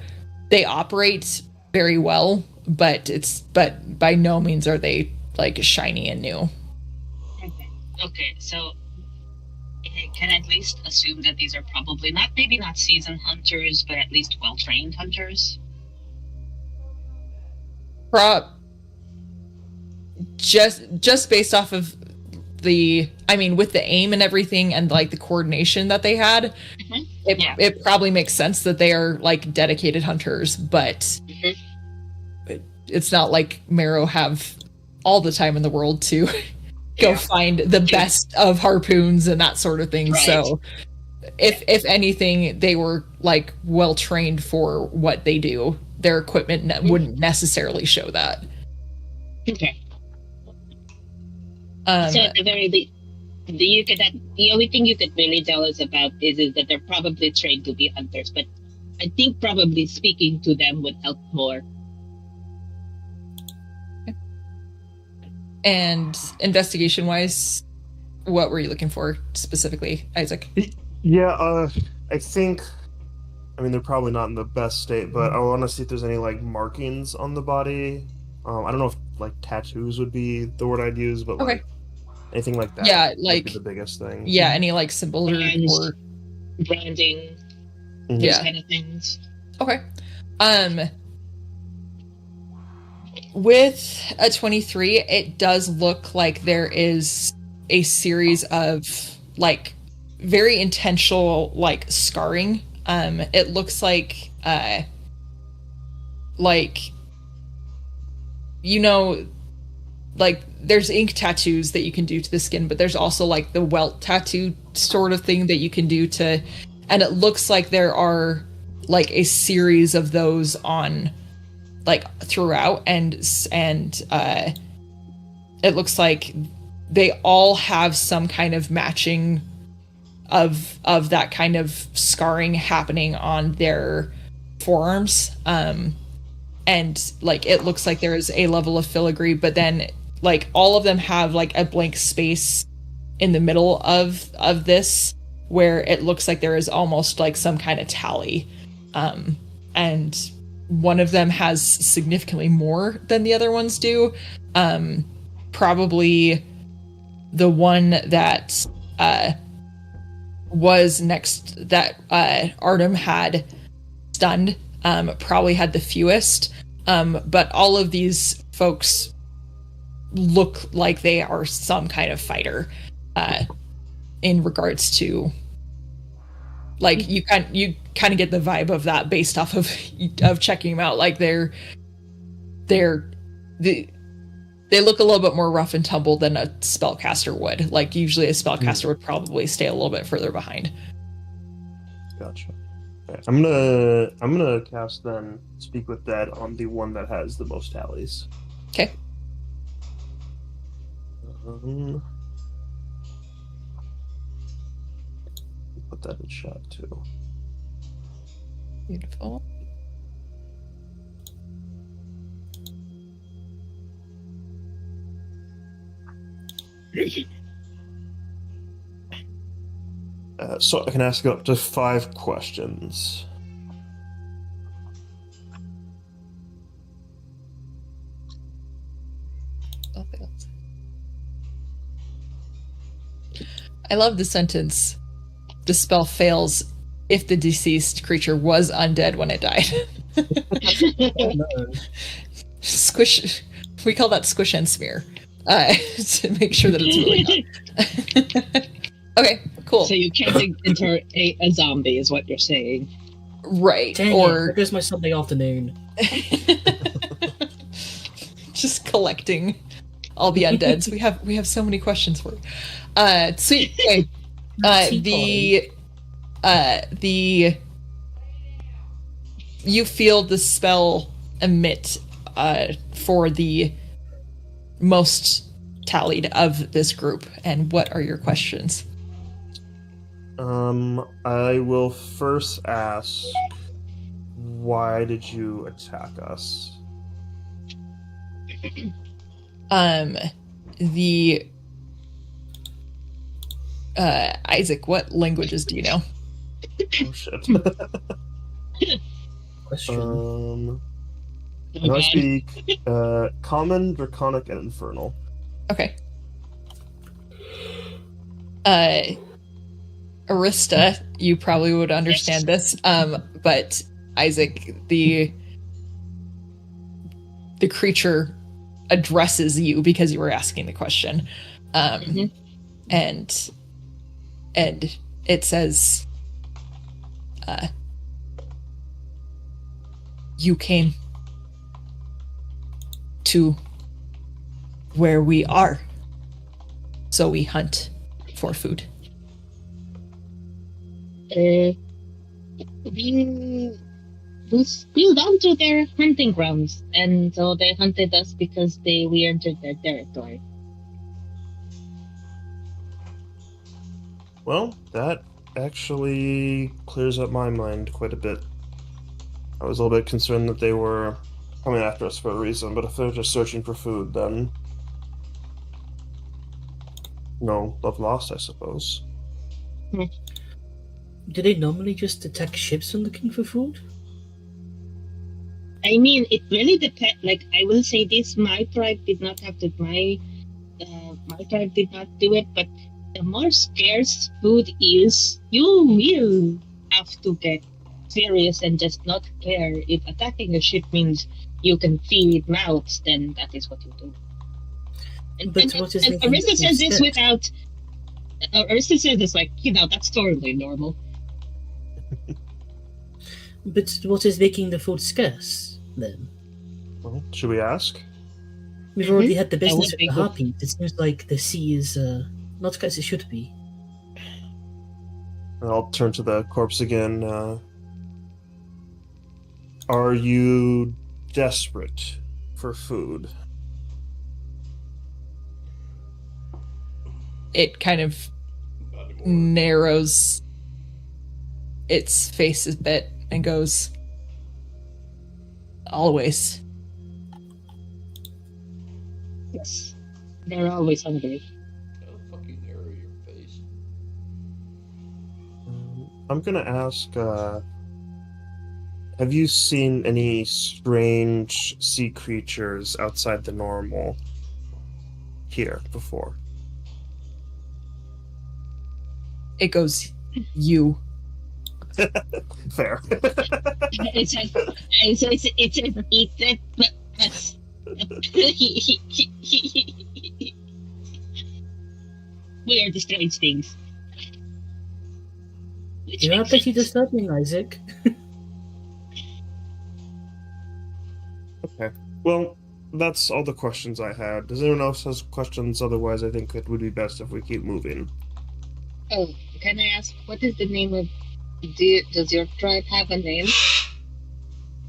they operate very well, but by no means are they like shiny and new. Okay, so I can at least assume that these are probably maybe not seasoned hunters, but at least well-trained hunters. Just based off of with the aim and everything and like the coordination that they had, it probably makes sense that they are like dedicated hunters, but it's not like Marrow have all the time in the world to go find the best of harpoons and that sort of thing. Right. So if anything, they were like well trained for what they do. Their equipment wouldn't necessarily show that. Okay. So at the very least, the only thing you could really tell us about is that they're probably trained to be hunters, but I think probably speaking to them would help more. Okay. And investigation-wise, what were you looking for specifically, Isaac? Yeah, I think, I mean, they're probably not in the best state, but I want to see if there's any, like, markings on the body. I don't know if, like, tattoos would be the word I'd use, but, like, anything like that. Yeah, like, would be the biggest thing. Yeah, any, like, symbols or branding, those kind of things. Okay. With a 23, it does look like there is a series of, like, very intentional, like, scarring. It looks like, you know, like, there's ink tattoos that you can do to the skin, but there's also, like, the welt tattoo sort of thing that you can do to, and it looks like there are, like, a series of those on, like, throughout, and it looks like they all have some kind of matching of that kind of scarring happening on their forearms. And, like, it looks like there is a level of filigree, but then, like, all of them have, like, a blank space in the middle of this where it looks like there is almost, like, some kind of tally. And one of them has significantly more than the other ones do. Probably the one that was next, that Artem had stunned, probably had the fewest. But all of these folks look like they are some kind of fighter in regards to, like, you kind of get the vibe of that based off of checking them out. Like, they look a little bit more rough and tumble than a spellcaster would. Like, usually a spellcaster would probably stay a little bit further behind. Gotcha. Okay. I'm gonna cast then Speak with Dead on the one that has the most tallies. Okay. Put that in chat too. Beautiful. So I can ask up to 5 questions. I love the sentence, the spell fails if the deceased creature was undead when it died. Squish, we call that squish and smear, to make sure that it's really not. Okay, cool. So you can't enter a zombie is what you're saying. Right. Dang or it, there's my Sunday afternoon. Just collecting all the undeads. We have so many questions for you. Sweet. Okay. You feel the spell emit for the most tallied of this group, and what are your questions? I will first ask, why did you attack us? Isaac, what languages do you know? Oh shit. Question. I speak Common, Draconic, and Infernal. Okay. Arista, you probably would understand this, but Isaac, the creature addresses you because you were asking the question, and it says, "You came to where we are. So we hunt for food. We spilled onto their hunting grounds, and so they hunted us because we entered their territory. Well, that actually clears up my mind quite a bit. I was a little bit concerned that they were coming after us for a reason, but if they're just searching for food, then no love lost, I suppose. Do they normally just attack ships when looking for food? I mean, it really depends. Like, I will say this: my tribe did not have to. My tribe did not do it. But the more scarce food is, you will have to get serious and just not care. If attacking a ship means you can feed mouths, then that is what you do. And Arista says this without. Arista says this like, that's totally normal. But what is making the food scarce, then? Well, should we ask? We've already had the business with the harpies. It seems like the sea is not as it should be. I'll turn to the corpse again. Are you desperate for food? It kind of narrows its face a bit and goes, always. Yes. They're always hungry. How the fuck you narrow your face? I'm gonna ask, have you seen any strange sea creatures outside the normal here before? It goes, you. Fair. It says, we are the strange things. You're not actually disturbing, Isaac. Okay. Well, that's all the questions I had. Does anyone else has questions? Otherwise, I think it would be best if we keep moving. Oh, can I ask, what is the name of... Does your tribe have a name?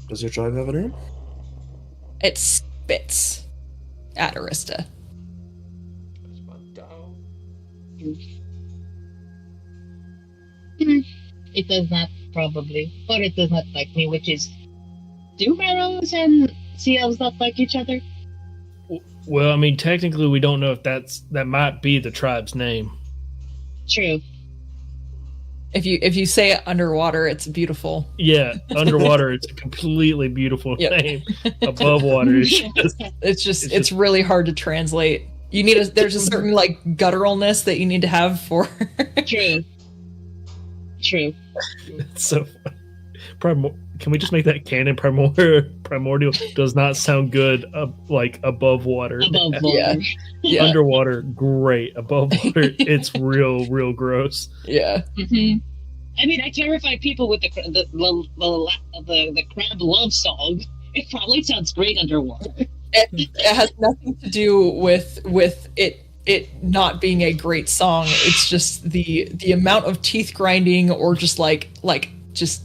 Does your tribe have a name? It spits at Arista. That's my dog. It does not, probably. Or it does not like me, which is... Do Barrows and sea elves not like each other? Well, I mean, technically, we don't know if that might be the tribe's name. True. If you say it underwater, it's beautiful. Yeah, underwater, it's a completely beautiful name. Above water, it's really hard to translate. There's a certain like gutturalness that you need to have for. True. So, can we just make that canon? Primordial does not sound good. Like above water. Above water. Yeah. Underwater, great. Above water, it's real gross. Yeah. Mm-hmm. I mean, I terrify people with the crab love song. It probably sounds great underwater. It has nothing to do with it not being a great song. It's just the amount of teeth grinding or just like just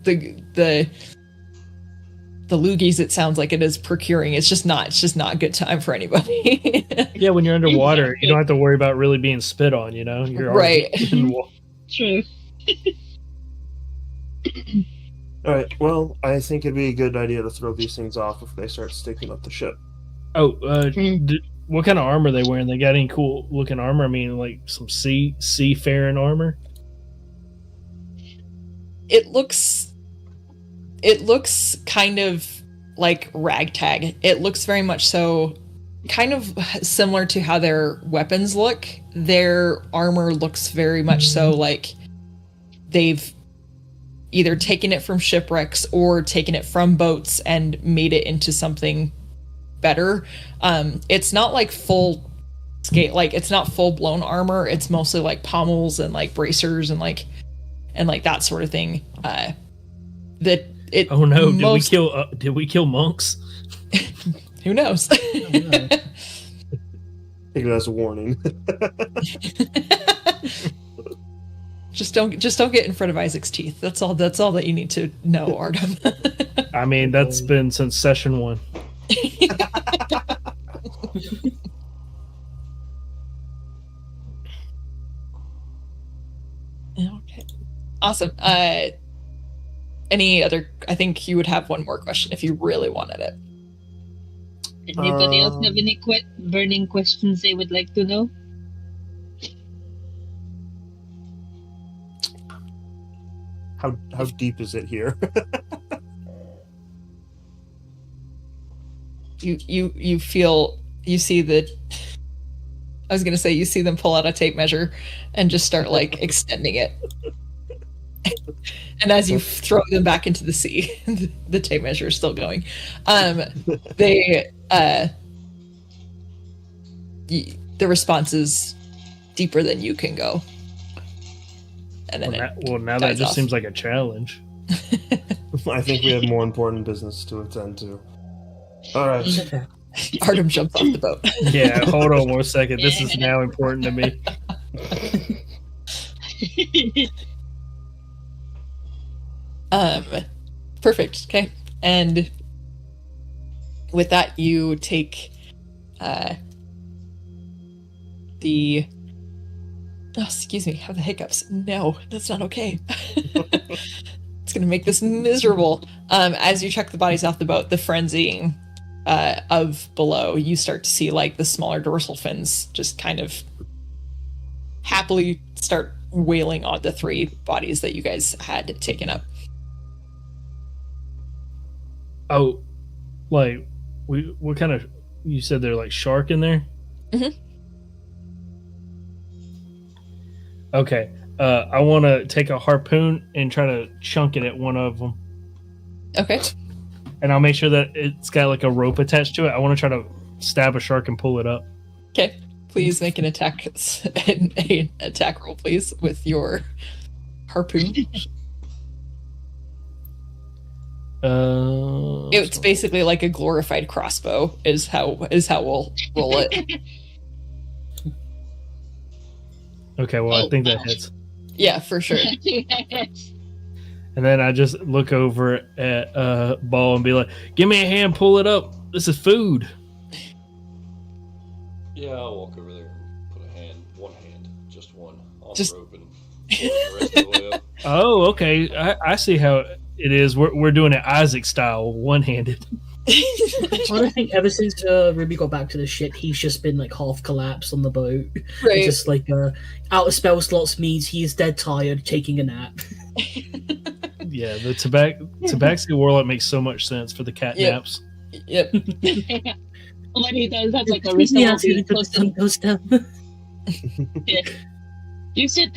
the loogies it sounds like it is procuring. It's just not a good time for anybody. Yeah, when you're underwater, you don't have to worry about really being spit on, You're right. True. Alright, well, I think it'd be a good idea to throw these things off if they start sticking up the ship. Oh, what kind of armor are they wearing? They got any cool looking armor? I mean, like some seafaring armor? It looks kind of like ragtag. It looks very much so kind of similar to how their weapons look. Their armor looks very much so like they've either taken it from shipwrecks or taken it from boats and made it into something better. It's not like full scale, like it's not full blown armor. It's mostly like pommels and like bracers and like that sort of thing. Oh no! Did we kill monks? Who knows? Take it as a warning. Just don't get in front of Isaac's teeth. That's all that you need to know, Artem. I mean, that's been since session 1. Okay. Awesome. Any other? I think you would have one more question if you really wanted it. Anybody else have any burning questions they would like to know? How deep is it here? You feel, you see that. I was gonna say you see them pull out a tape measure and just start like extending it. And as you throw them back into the sea, the tape measure is still going. The response is deeper than you can go. And then now that just seems like a challenge. I think we have more important business to attend to. All right. Artem jumps off the boat. Yeah, hold on 1 second. This is now important to me. Perfect. Okay. And with that, you take the. Oh, excuse me. Have the hiccups? No, that's not okay. It's gonna make this miserable. As you check the bodies off the boat, the frenzying of below, you start to see like the smaller dorsal fins just kind of happily start wailing on the 3 bodies that you guys had taken up. Oh, like what kind of? You said they're like shark in there. Mm-hmm. Okay, I want to take a harpoon and try to chunk it at one of them. Okay. And I'll make sure that it's got like a rope attached to it. I want to try to stab a shark and pull it up. Okay. Please make an attack roll, please, with your harpoon. It's basically like a glorified crossbow is how we'll roll it. Okay, well, I think that hits. Yeah, for sure. And then I just look over at Ball and be like, "Give me a hand, pull it up. This is food." Yeah, I'll walk over there and put one hand, just one, on just... the rope and pull the rest of the way up. Oh, okay. I see how it is. We're doing it Isaac style, one-handed. I think ever since Ruby got back to the ship, he's just been like half collapsed on the boat. Right. Just like out of spell slots means he is dead tired, taking a nap. Yeah, the Tabaxi Warlock makes so much sense for the cat naps. Yep. What he does, that's like a responsibility. Yeah. We should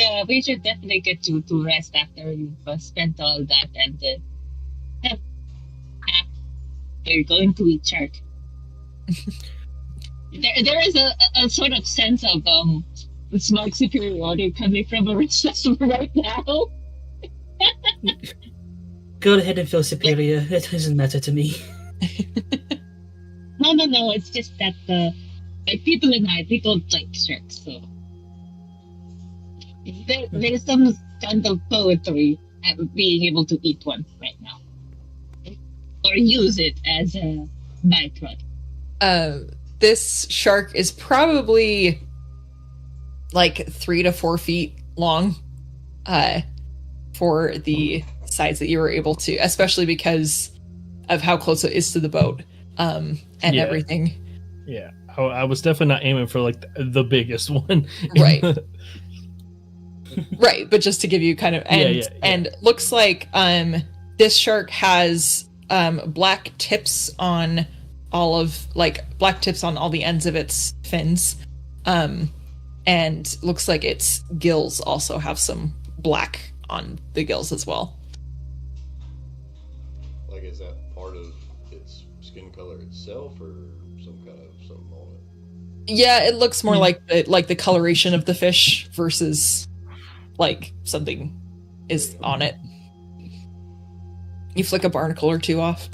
definitely get to rest after you've spent all that, and you're going to eat shark. There is a sort of sense of smart superiority coming from a Arista right now. Go ahead and feel superior. It doesn't matter to me. No. It's just that like people and I, we don't like sharks, so there's some kind of poetry at being able to eat one right now, or use it as a byproduct. This shark is probably like 3 to 4 feet long, for the size that you were able to, especially because of how close it is to the boat, and everything. Yeah, I was definitely not aiming for like the biggest one, right? Right, but just to give you kind of and looks like this shark has black tips on all the ends of its fins, and looks like its gills also have some black on the gills as well. Like, is that part of its skin color itself, or some kind of something on it? Yeah, it looks more like the coloration of the fish versus like something is on it. You flick a barnacle or two off.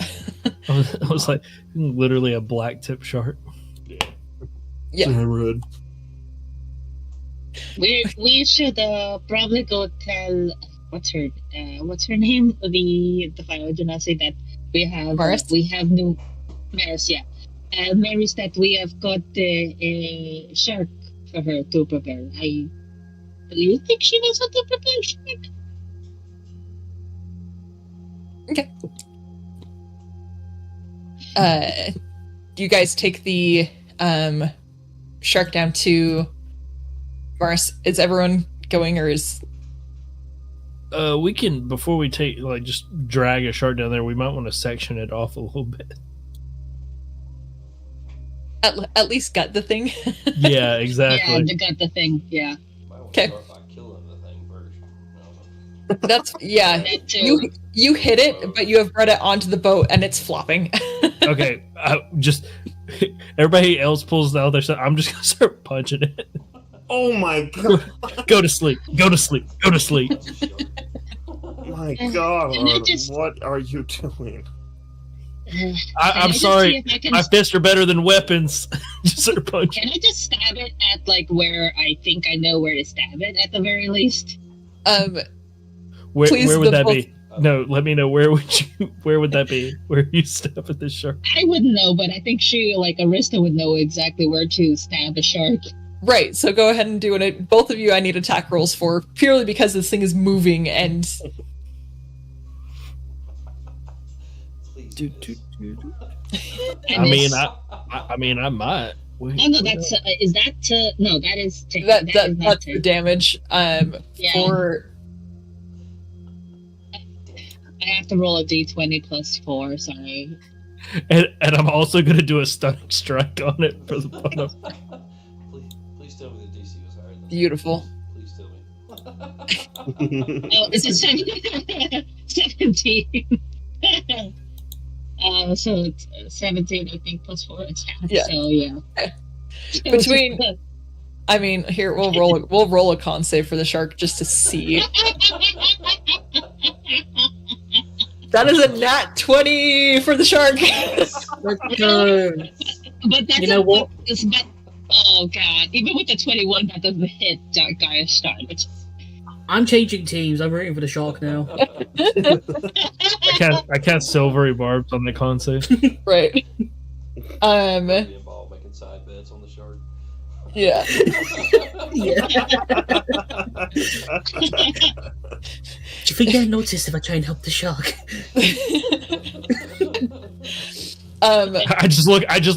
I was like, literally a black tip shark. Yeah. Red. We should probably go tell what's her name, the fire genasi that Maris? we have new Maris, yeah. Maris, that we have got a shark for her to prepare. Do you think she knows how to prepare shark? Okay. Do you guys take the shark down to Mars? Is everyone going, or is we can, before we take, like, just drag a shark down there, we might want to section it off a little bit. at least gut the thing? Yeah, exactly. Yeah, they got the thing. Yeah. Okay. By killing the thing first. That's That too. You hit it, but you have brought it onto the boat and it's flopping. Okay, just everybody else pulls out their stuff. I'm just gonna start punching it. Oh my god! Go to sleep. Go to sleep. Go to sleep. My god! Can I just- What are you doing? I'm sorry. My fists are better than weapons. Just start punching. Can I just stab it at like where I think I know where to stab it at the very least? Where Please, would the that both- be? No, let me know. Where would that be? Where you step at this shark? I wouldn't know, but I think Arista would know exactly where to stab a shark. Right, so go ahead and do it. Both of you I need attack rolls for, purely because this thing is moving and... Please. I mean, I might. Wait, Oh no, that's is that to no, that is to That, is not that's to. the damage. Yeah. For... I have to roll a d20 plus 4. Sorry. and I'm also gonna do a stunning strike on it for the fun of. Please tell me the DC was higher than Beautiful. Please tell me. Oh, it's a 17. So it's 17, I think, plus 4 attack. Yeah. So yeah. Between- I mean, here, we'll roll a con save for the shark just to see. That is a nat 20 for the shark! Let's go. But that's You know what? Oh god! Even with the 21, that doesn't hit Gaia's start. I'm changing teams. I'm rooting for the shark now. I cast silvery barbs on the con save. Right. Be involved making side bets on the shark. Yeah. Yeah. Do you think they'll notice if I try and help the shark? I just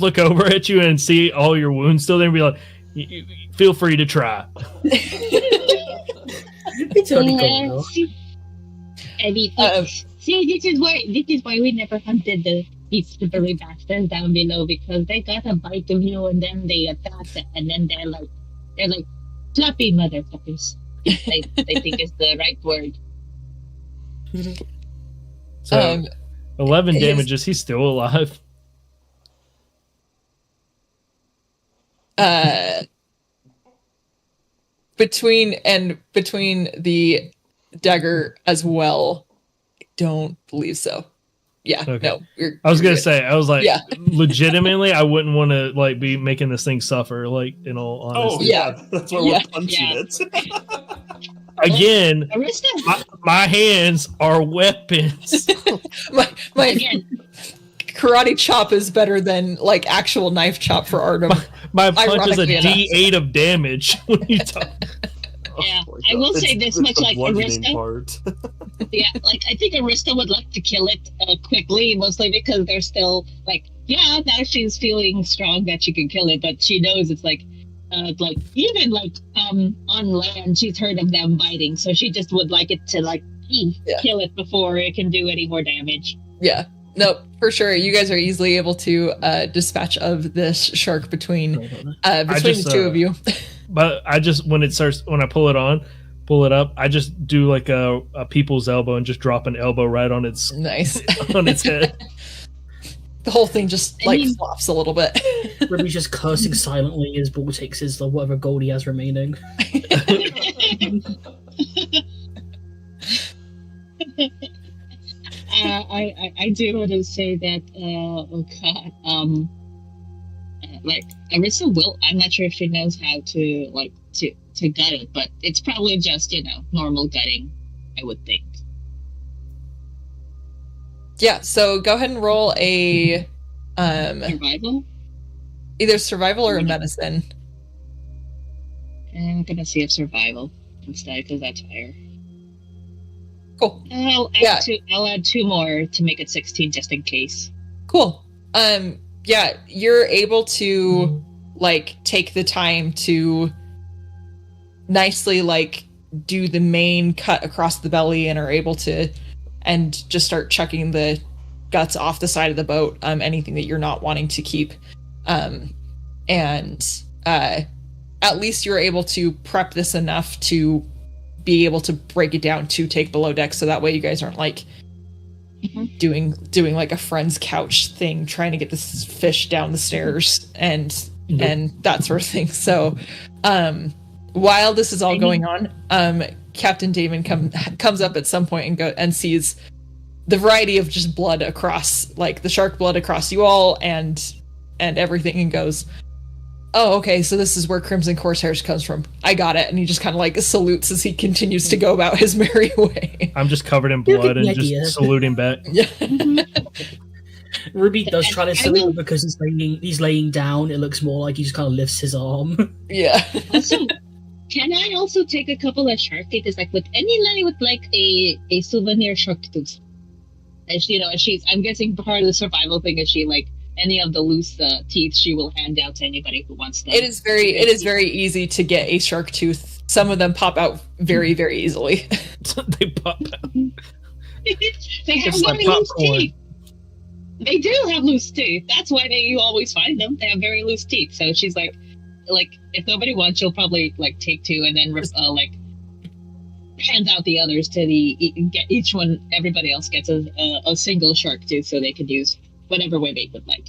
look over at you and see all your wounds still there and be like, feel free to try. It's only gone now. I mean, see, this is why we never hunted these slippery bastards down below, because they got a bite of you and then they attack it, and then they're like floppy motherfuckers. they think is the right word. So 11 his- damages. He's still alive. Between the dagger as well, I don't believe so. Yeah, Okay. no. I was you're gonna good. say, I was like, Yeah. legitimately, I wouldn't want to like be making this thing suffer. Like, in all Oh honesty, yeah, that's why Yeah. we're punching Yeah. it. again, Arista, my hands are weapons. my again, karate chop is better than like actual knife chop for Artem. My punch is a Ironically enough. D8 of damage. When you talk. Yeah, Oh my I God. will say this It's much, the like bludgeoning Arista. part. Yeah, like I think Arista would like to kill it quickly, mostly because they're still like, yeah, now she's feeling strong that she can kill it, but she knows it's like even on land, she's heard of them biting, so she just would like it to kill it before it can do any more damage. Yeah. No, for sure. You guys are easily able to dispatch of this shark between just, the two of you. But I just when I pull it up, I just do like a people's elbow and just drop an elbow right on its Nice. on its head. The whole thing just flops a little bit. Ruby's just cursing silently as Ball takes his whatever gold he has remaining. I do want to say that like Arissa will. I'm not sure if she knows how to to gut it, but it's probably just, normal gutting, I would think. Yeah, so go ahead and roll a Survival? either survival or a medicine. I'm gonna see if survival instead, because that's higher. Cool. I'll add 2 more to make it 16 just in case. Cool. Yeah, you're able to like take the time to nicely like do the main cut across the belly and are able to and just start chucking the guts off the side of the boat, anything that you're not wanting to keep. At least you're able to prep this enough to be able to break it down to take below deck, so that way you guys aren't like doing like a friend's couch thing, trying to get this fish down the stairs and that sort of thing. So while this is all going on, Captain Damon comes up at some point and sees the variety of just blood across, like the shark blood across you all and everything, and goes, "Oh, okay, so this is where Crimson Corsairs comes from. I got it." And he just kind of like salutes as he continues to go about his merry way. I'm just covered in blood and just saluting back. Ruby does try to salute because he's laying down. It looks more like he just kind of lifts his arm. Yeah. Also, can I also take a couple of shark teeth? Like with any with like a souvenir shark tooth? And I'm guessing part of the survival thing is she like any of the loose teeth she will hand out to anybody who wants them. It is very easy to get a shark tooth. Some of them pop out very, very easily. They pop out. They have very loose teeth. They do have loose teeth. That's why you always find them. They have very loose teeth. So she's like if nobody wants, she'll probably like take 2 and then like hand out the others to get each one. Everybody else gets a single shark tooth, so they could use whatever way they would like,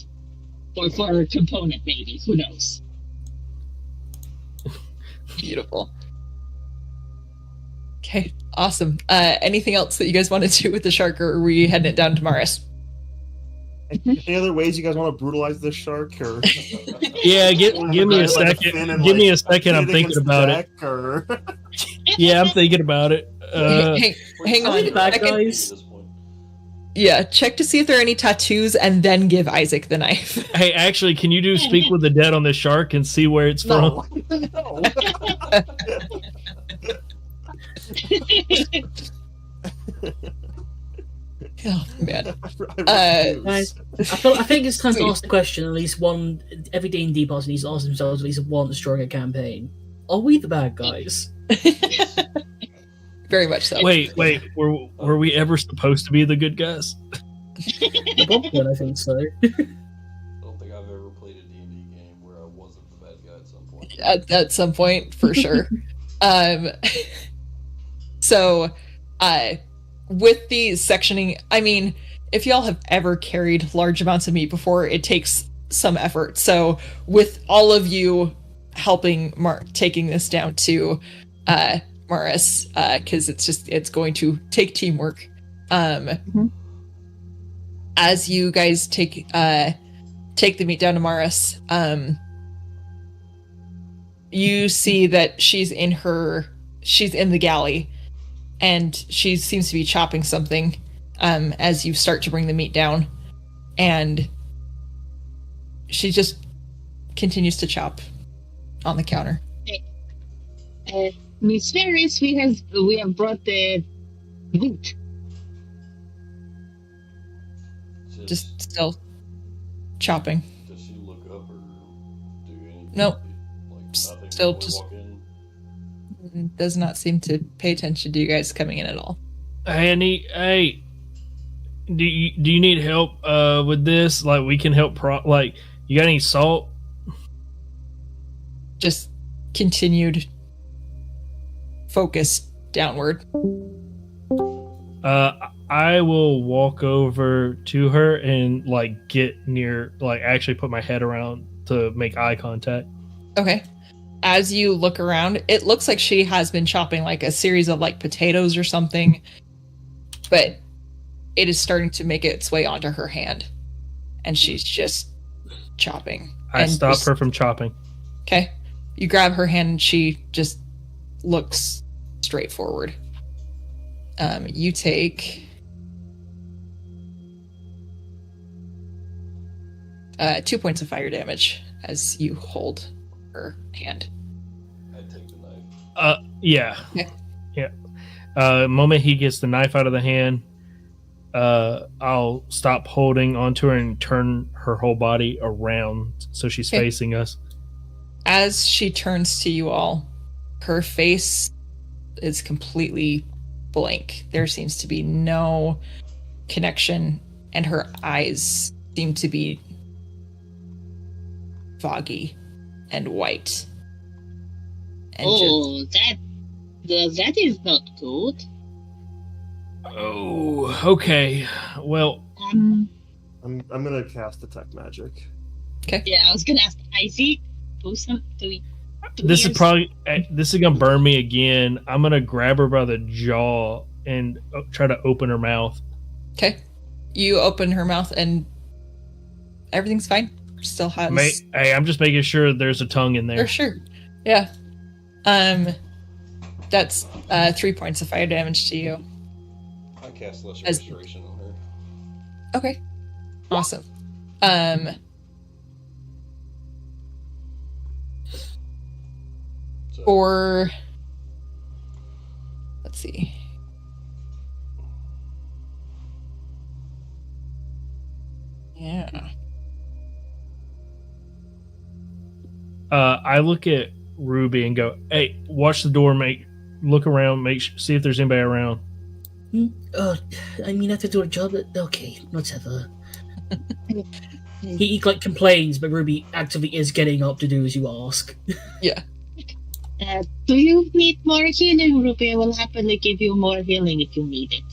or for a component maybe. Who knows? Beautiful. Okay, awesome. Anything else that you guys want to do with the shark, or are we heading it down to Maris? Any other ways you guys want to brutalize this shark? Or yeah, give me a second. Give me a second. I'm thinking about it. Or... yeah, I'm thinking about it. Hang on, bad guys. Yeah, check to see if there are any tattoos, and then give Isaac the knife. Hey, actually, can you do speak with the dead on the shark and see where it's from? No. Oh man, guys, I think it's time to ask the question. At least one, every D&D person needs to ask themselves at least once during a campaign: are we the bad guys? Very much so. Wait, were we ever supposed to be the good guys? At one point, I think so. I don't think I've ever played a D&D game where I wasn't the bad guy at some point. At some point, for sure. So, with the sectioning, I mean, if y'all have ever carried large amounts of meat before, it takes some effort. So, with all of you helping taking this down to Maris, because it's going to take teamwork. As you guys take the meat down to Maris, you see that she's in the galley, and she seems to be chopping something as you start to bring the meat down, and she just continues to chop on the counter. Miss Ferris, we have brought the meat. Just still chopping. Does she look up or do anything? Nope. Like Still just does not seem to pay attention to you guys coming in at all. Hey, do you need help with this? Like, we can help. Like, you got any salt? Just continued focus downward. I will walk over to her and like get near, like actually put my head around to make eye contact. Okay. As you look around, it looks like she has been chopping like a series of like potatoes or something, but it is starting to make its way onto her hand, and she's just chopping. I stop her from chopping. Okay. You grab her hand and she just looks straightforward. You take 2 points of fire damage as you hold her hand. I take the knife. Yeah. Okay. Yeah. Moment he gets the knife out of the hand, I'll stop holding onto her and turn her whole body around so she's facing us. As she turns to you all, her face is completely blank. There seems to be no connection, and her eyes seem to be foggy and white. And that is not good. Oh, okay. Well, I'm gonna cast detect magic. Okay. Yeah, I was gonna ask Isaac. this is gonna burn me again. I'm gonna grab her by the jaw and try to open her mouth. Okay. You open her mouth and everything's fine. Still has. Hey, I'm just making sure there's a tongue in there. Sure. Yeah. That's 3 points of fire damage to you. I cast Lesser Restoration on her. Okay. Awesome. So, For let's see. Yeah. I look at Ruby and go, "Hey, watch the door. Look around. See if there's anybody around." I mean, I have to do a job. Okay, whatever. he like complains, but Ruby actively is getting up to do as you ask. Yeah. Do you need more healing, Ruby? I will happily give you more healing if you need it.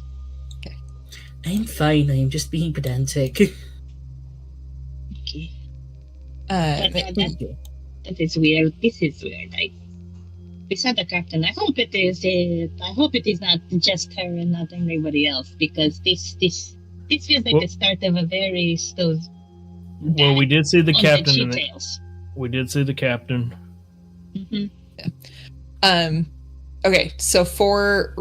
Okay. I'm fine. I'm just being pedantic. Okay. That is weird. This is weird. We said the captain. I hope it is. I hope it is not just her and not anybody else, because this feels like the start of a very slow. Well, we did see the captain. We did see the captain. Mm-hmm. Yeah. Okay. So for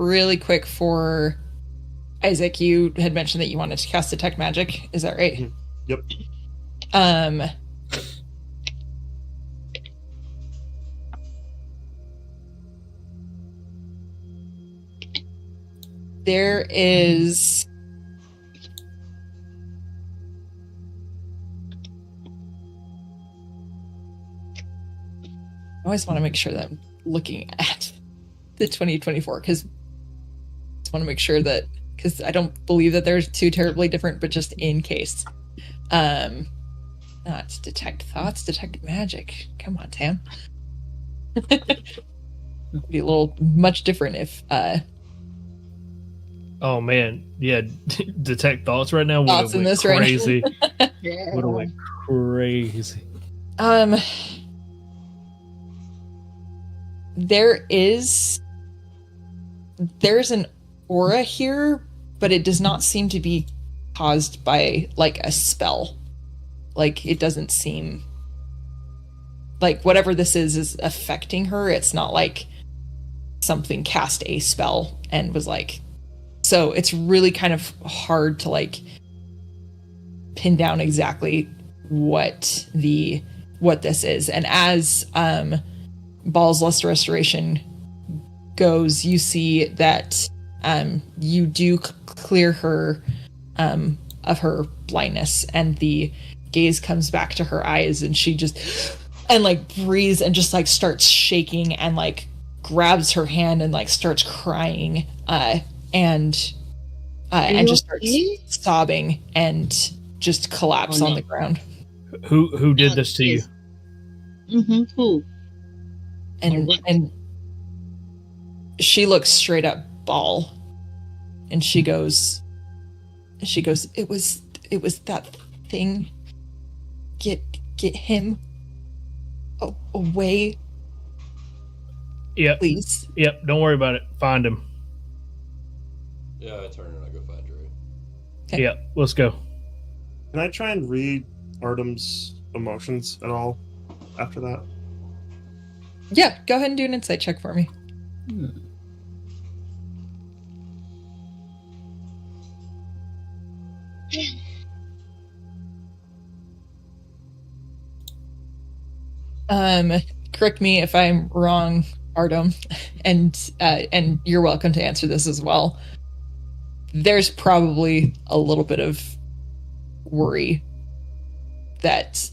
Isaac, you had mentioned that you wanted to cast Detect Magic. Is that right? Yep. There is I always want to make sure that I'm looking at the 2024 because I just want to make sure that because I don't believe that they're too terribly different, but just in case. Not detect thoughts, detect magic. Come on, Tam. Be a little much different if Oh man, yeah, detect thoughts right now. Thoughts in this crazy. Right Yeah. Would have went crazy. There's an aura here, but it does not seem to be caused by like a spell. Like it doesn't seem like whatever this is affecting her. It's not like something cast a spell and was like. So it's really kind of hard to like pin down exactly what this is. And as Ball's Luster Restoration goes, you see that you do clear her of her blindness, and the gaze comes back to her eyes, and she just and like breathes and just like starts shaking and like grabs her hand and like starts crying and just starts sobbing and just collapse on the ground. Who did this to you? Mm-hmm. Who? And she looks straight at Ball, and she goes, it was that thing. Get him away. Yep. Please. Yep. Don't worry about it. Find him. Yeah, I turn and I go find Dre. Okay. Yep. Let's go. Can I try and read Artem's emotions at all after that? Yeah, go ahead and do an insight check for me. Correct me if I'm wrong, Artem, and you're welcome to answer this as well. There's probably a little bit of worry that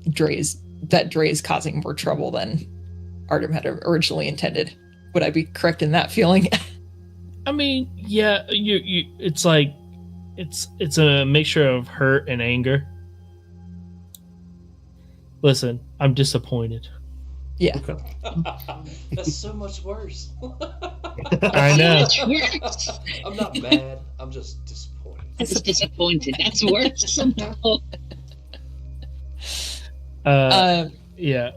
Dre is causing more trouble than Artem had originally intended. Would I be correct in that feeling? I mean, yeah, you it's like it's a mixture of hurt and anger. Listen, I'm disappointed. Yeah. That's so much worse. I know. I'm not mad. I'm just disappointed. That's disappointed. That's worse somehow. Yeah.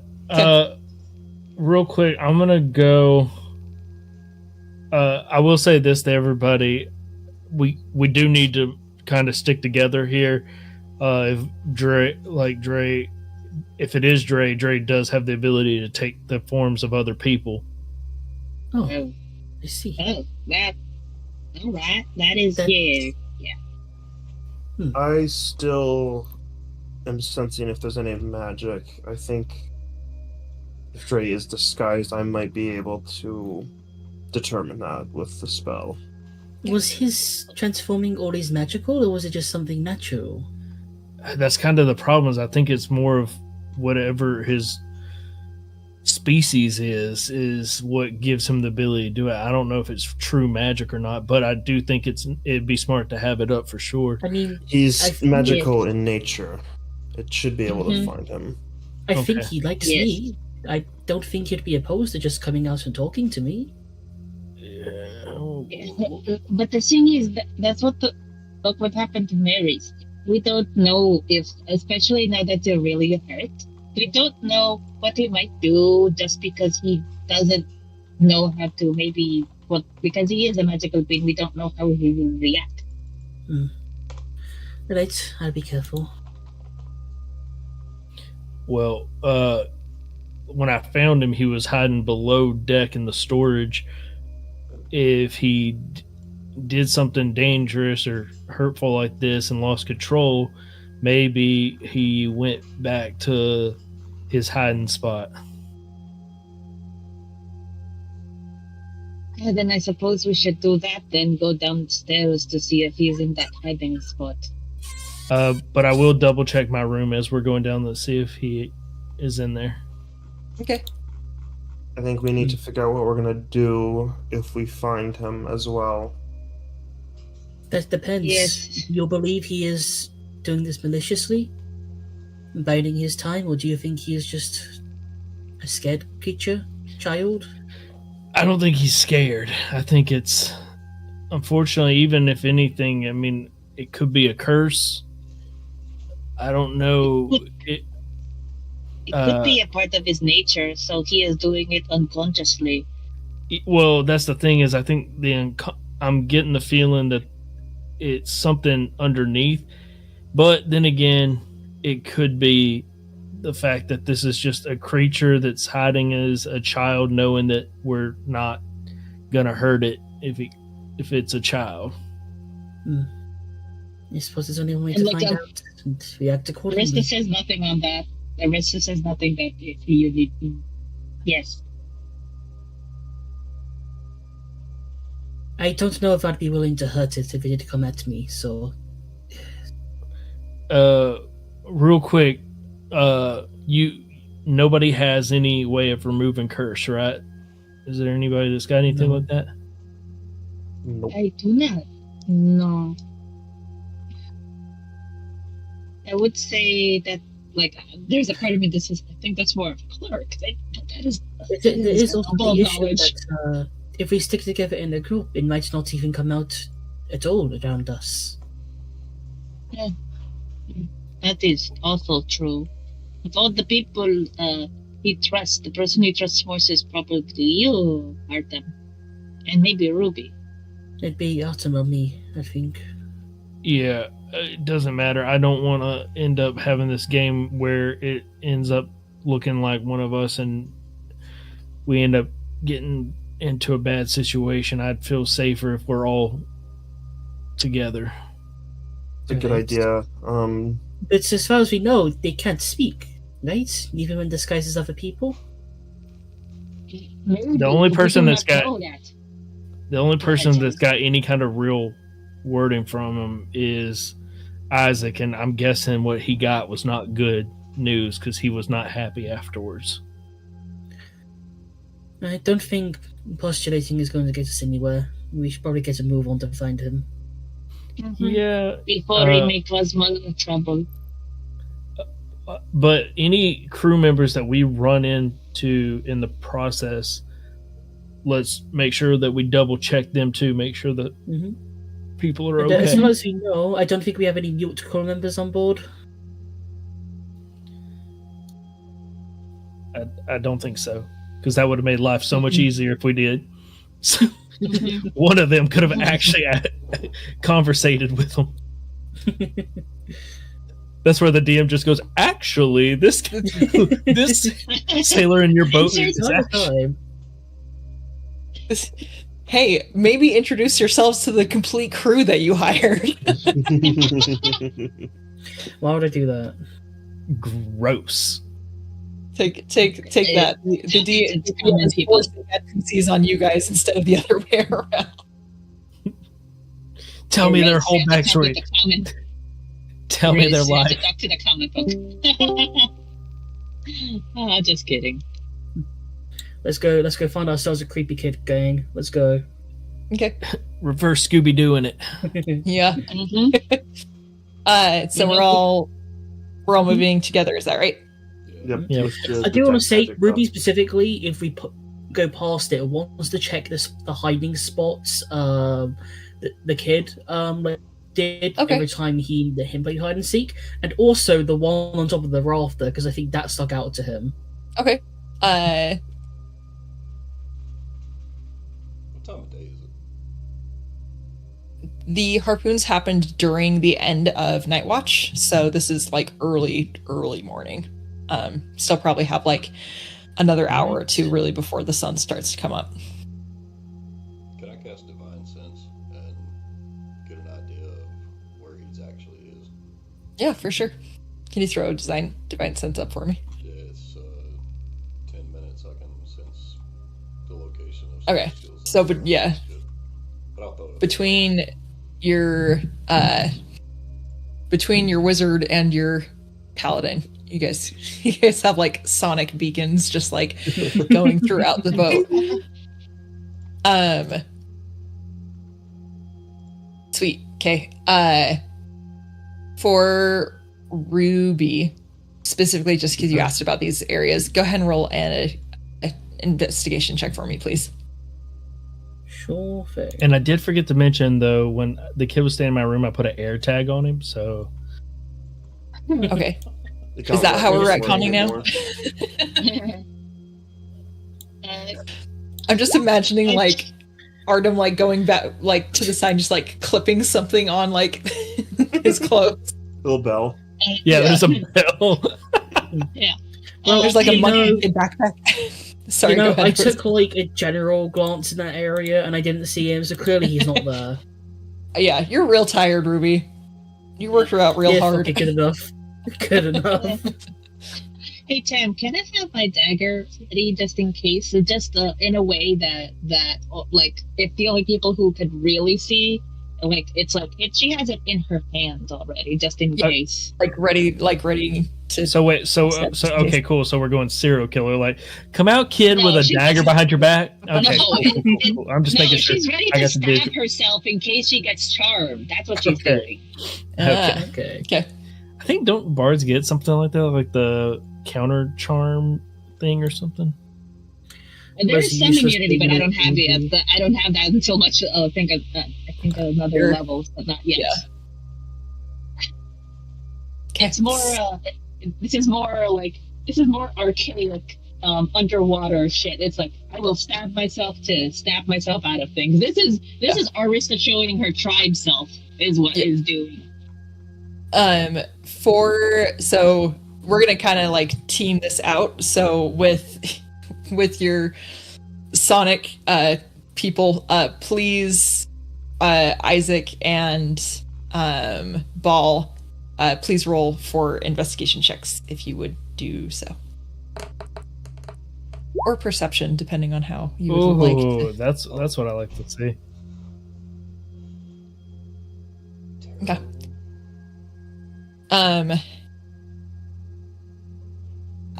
Real quick, I'm gonna go. I will say this to everybody: we do need to kind of stick together here. If Dre, if it is Dre does have the ability to take the forms of other people. Oh, I see. Oh, that. All right. That is yeah. I still am sensing if there's any magic. I think if Dre is disguised, I might be able to determine that with the spell. Was his transforming always magical, or was it just something natural? That's kind of the problem. Is I think it's more of whatever his species is what gives him the ability to do it. I don't know if it's true magic or not, but I do think it'd be smart to have it up for sure. I mean, he's magical in nature. It should be able to find him. I think he likes me. I don't think he'd be opposed to just coming out and talking to me. But the thing is, that's what happened to Mary's. We don't know if, especially now that they're really hurt, we don't know what he might do just because he doesn't know how to because he is a magical being, we don't know how he will react. Right, I'll be careful. Well, when I found him, he was hiding below deck in the storage. If he did something dangerous or hurtful like this and lost control, maybe he went back to his hiding spot. Yeah, then I suppose we should do that, then go downstairs to see if he's in that hiding spot. But I will double check my room as we're going down to see if he is in there. Okay. I think we need to figure out what we're going to do if we find him as well. That depends. Yes. You'll believe he is doing this maliciously, biding his time, or do you think he is just a scared child? I don't think he's scared. I think it's, unfortunately, even if anything, I mean, it could be a curse. I don't know. It could be a part of his nature, so he is doing it unconsciously. Well, that's the thing is I think I'm getting the feeling that it's something underneath. But then again, it could be the fact that this is just a creature that's hiding as a child, knowing that we're not going to hurt it if it's a child. I suppose there's only one way to find out and react accordingly. Arista says nothing on that. Arista says nothing that if you need to. Yes. I don't know if I'd be willing to hurt it if it did come at me, so... Real quick, nobody has any way of removing curse, right? Is there anybody that's got anything like that? Nope. I do not. No. I would say that, there's a part of me that says, I think that's more of a cleric. There is also the issue that if we stick together in a group, it might not even come out at all around us. Yeah. That is also true. With all the people he trusts, the person he trusts most is probably you, Artem. And maybe Ruby. It'd be Artem or me, I think. Yeah, it doesn't matter. I don't want to end up having this game where it ends up looking like one of us and we end up getting into a bad situation. I'd feel safer if we're all together. It's a good idea. But as far as we know, they can't speak, right? Even when disguised as other people. Maybe The only we person do that's not got know that. the only person James. that's got any kind of real wording from him is Isaac, and I'm guessing what he got was not good news because he was not happy afterwards. I don't think postulating is going to get us anywhere. We should probably get a move on to find him. Yeah, Before he may cause more trouble. but any crew members that we run into in the process, let's make sure that we double check them too. Make sure that people are okay. As far as we know, I don't think we have any mute crew members on board. I don't think so, because that would have made life so much easier if we did. So one of them could have actually conversated with them. That's where the DM just goes, actually, this sailor in your boat is actually... Hey, maybe introduce yourselves to the complete crew that you hired. Why would I do that? Gross. Take that. The DM is forcing NPCs on you guys instead of the other way around. Tell me their whole backstory. Tell me their life. Talk to the comic book. Oh, just kidding. Let's go find ourselves a creepy kid gang. Let's go. Okay. Reverse Scooby-Dooing it. Yeah. So we're all moving together, is that right? Yep. Yeah. I do want to say, Ruby specifically, if we go past it, wants to check the hiding spots the kid did every time he let him play hide and seek, and also the one on top of the rafter, because I think that stuck out to him. Okay. What time of day is it? The harpoons happened during the end of Night Watch, so this is like early morning. Still probably have like another hour or two really before the sun starts to come up. Can I cast Divine Sense and get an idea of where he actually is? Yeah, for sure. Can you throw Divine Sense up for me? Yeah, it's 10 minutes. I can sense the location of Okay. So, but yeah, but I'll throw it up. between your wizard and your paladin, you guys have like sonic beacons just like going throughout the boat. Sweet. Okay. For Ruby, specifically just because you asked about these areas, go ahead and roll an investigation check for me, please. Sure thing. And I did forget to mention, though, when the kid was staying in my room, I put an air tag on him, so... Okay. Is that how we're retconning now? I'm just imagining, like, Artem, like, going back, like, to the side, just, like, clipping something on, like, his clothes. Little bell. Yeah, there's a bell. Yeah. Well, there's, like, a monkey backpack. Sorry, go ahead. I took, like, a general glance in that area, and I didn't see him, so clearly he's not there. Yeah, you're real tired, Ruby. You worked her out real hard. Okay, good enough. Good enough. Hey Tam, can I have my dagger ready just in case? Just in a way that like if the only people who could really see, like it's like if she has it in her hands already, just in case. Like ready to. So wait, so okay, cool. So we're going serial killer. Like, come out, kid, with a dagger behind your back. Okay, cool. I'm just making sure. She's ready to stab herself in case she gets charmed. That's what she's doing. Okay. I think don't bards get something like that, like the counter charm thing or something? And there's some immunity, but I don't have it. I don't have that until much. I think another level, but not yet. Yeah. It's more. This is more archaic underwater shit. It's like I will stab myself to snap myself out of things. This is Arista showing her tribe self is what is doing. So we're gonna kind of like team this out. So with your Sonic people, please, Isaac and Ball, please roll for investigation checks if you would do so. Or perception, depending on how you would like to. That's what I like to see. Okay.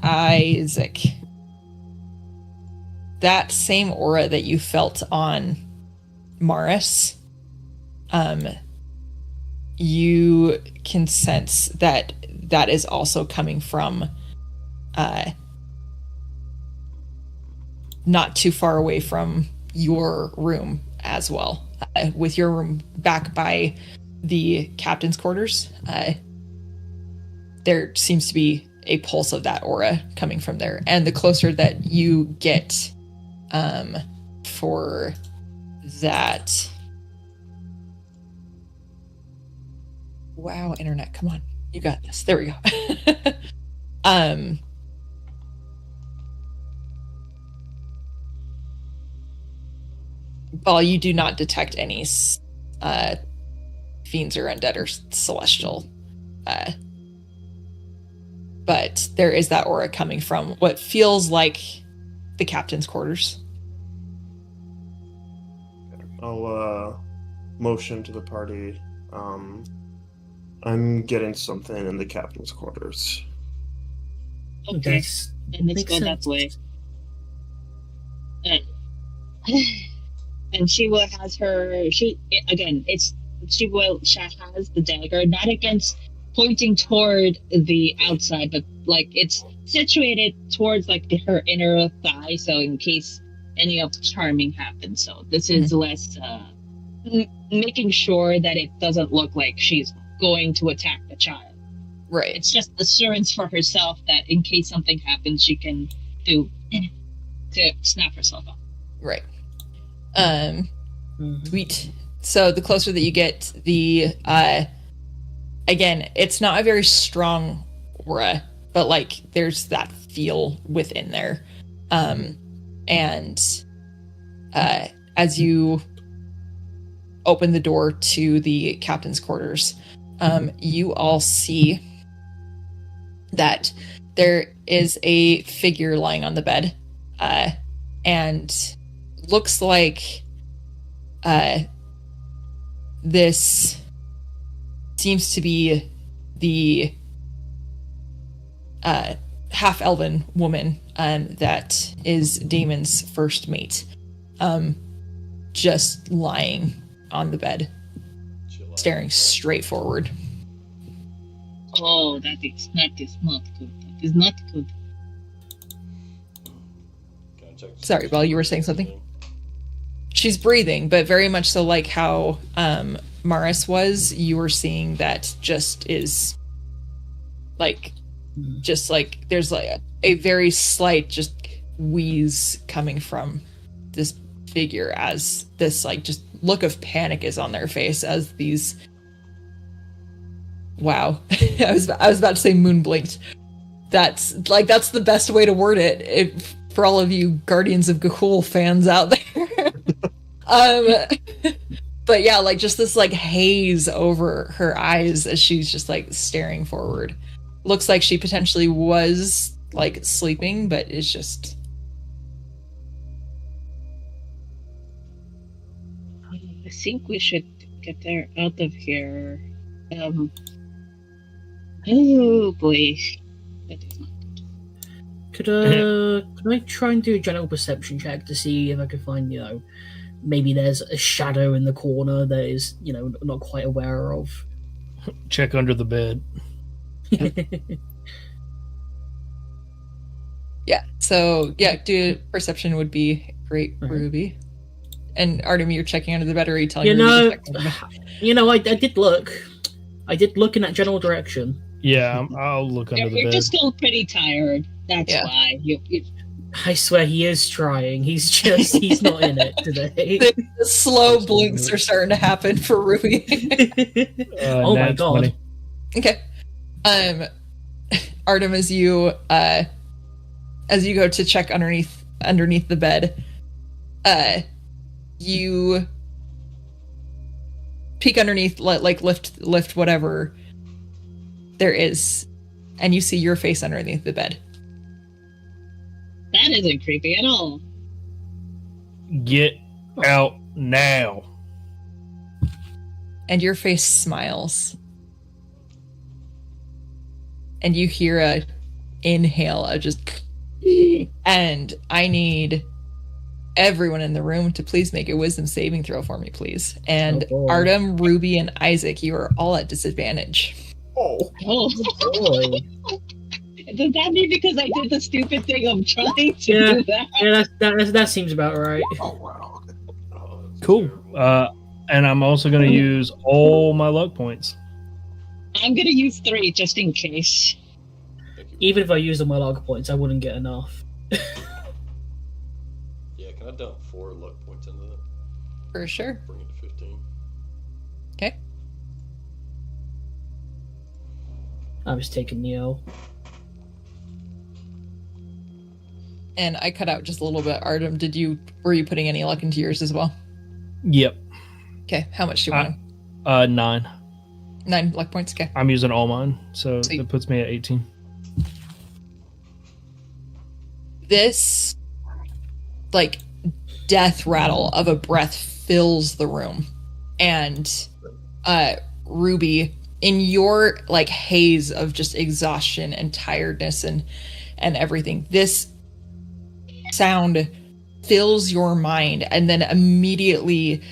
Isaac. That same aura that you felt on Morris, you can sense that is also coming from not too far away from your room as well. With your room back by the captain's quarters, there seems to be a pulse of that aura coming from there. And the closer that you get for that... Wow, internet, come on. You got this. There we go. While you do not detect any fiends or undead or celestial, but there is that aura coming from what feels like the captain's quarters. I'll motion to the party. I'm getting something in the captain's quarters. Okay, and let's go that way. And she will has her. She has the dagger, not against pointing toward the outside, but like it's situated towards like her inner thigh, so in case any of charming happens. So this is less making sure that it doesn't look like she's going to attack the child. Right. It's just assurance for herself that in case something happens, she can do to snap herself up. Right. Sweet. So the closer that you get, the again, it's not a very strong aura, but like there's that feel within there. And as you open the door to the captain's quarters, you all see that there is a figure lying on the bed, and looks like this seems to be the half-elven woman that is Damon's first mate, just lying on the bed, staring straight forward. Oh, that is not good. That is not good. Sorry, Belle, you were saying something? She's breathing, but very much so like how Maris was. You were seeing that just is like, just like there's like a very slight just wheeze coming from this figure as this like just look of panic is on their face as these. Wow, I was about to say moon blinked. That's the best way to word it. For all of you Guardians of Ga'Hoole fans out there. But yeah, like just this like haze over her eyes as she's just like staring forward. Looks like she potentially was like sleeping, but is just. I think we should get her out of here. Oh boy, that is not good. Can I try and do a general perception check to see if I can find, maybe there's a shadow in the corner that is, not quite aware of? Check under the bed. Yeah. So yeah, do perception would be great, Ruby. And Artem, you're checking under the bed, or are you telling Ruby to check under the bed? I did look. I did look in that general direction. Yeah, I'll look under the bed. You're just still pretty tired. That's why. I swear he is trying. He's not in it today. The slow blinks are starting to happen for Ruby. Oh my god. 20. Okay. Artem, as you go to check underneath the bed, you peek underneath, like lift whatever there is, and you see your face underneath the bed. That isn't creepy at all. Get out now. And your face smiles. And you hear a inhale of just... And I need everyone in the room to please make a wisdom saving throw for me, please. And Artem, Ruby, and Isaac, you are all at disadvantage. Oh boy. Does that mean because I did the stupid thing of trying to do that? Yeah, that seems about right. Oh wow. Cool. And I'm also going to use all my luck points. I'm gonna use 3 just in case. Even if I used all my luck points, I wouldn't get enough. Yeah, can I dump 4 luck points into that? For sure. Bring it to 15. Okay. I was taking Neo. And I cut out just a little bit. Artem, were you putting any luck into yours as well? Yep. Okay, how much do you want? 9. 9 luck points, okay. I'm using all mine, so Sweet. That puts me at 18. This, like, death rattle of a breath fills the room. And Ruby, in your, like, haze of just exhaustion and tiredness and everything, this sound fills your mind, and then immediately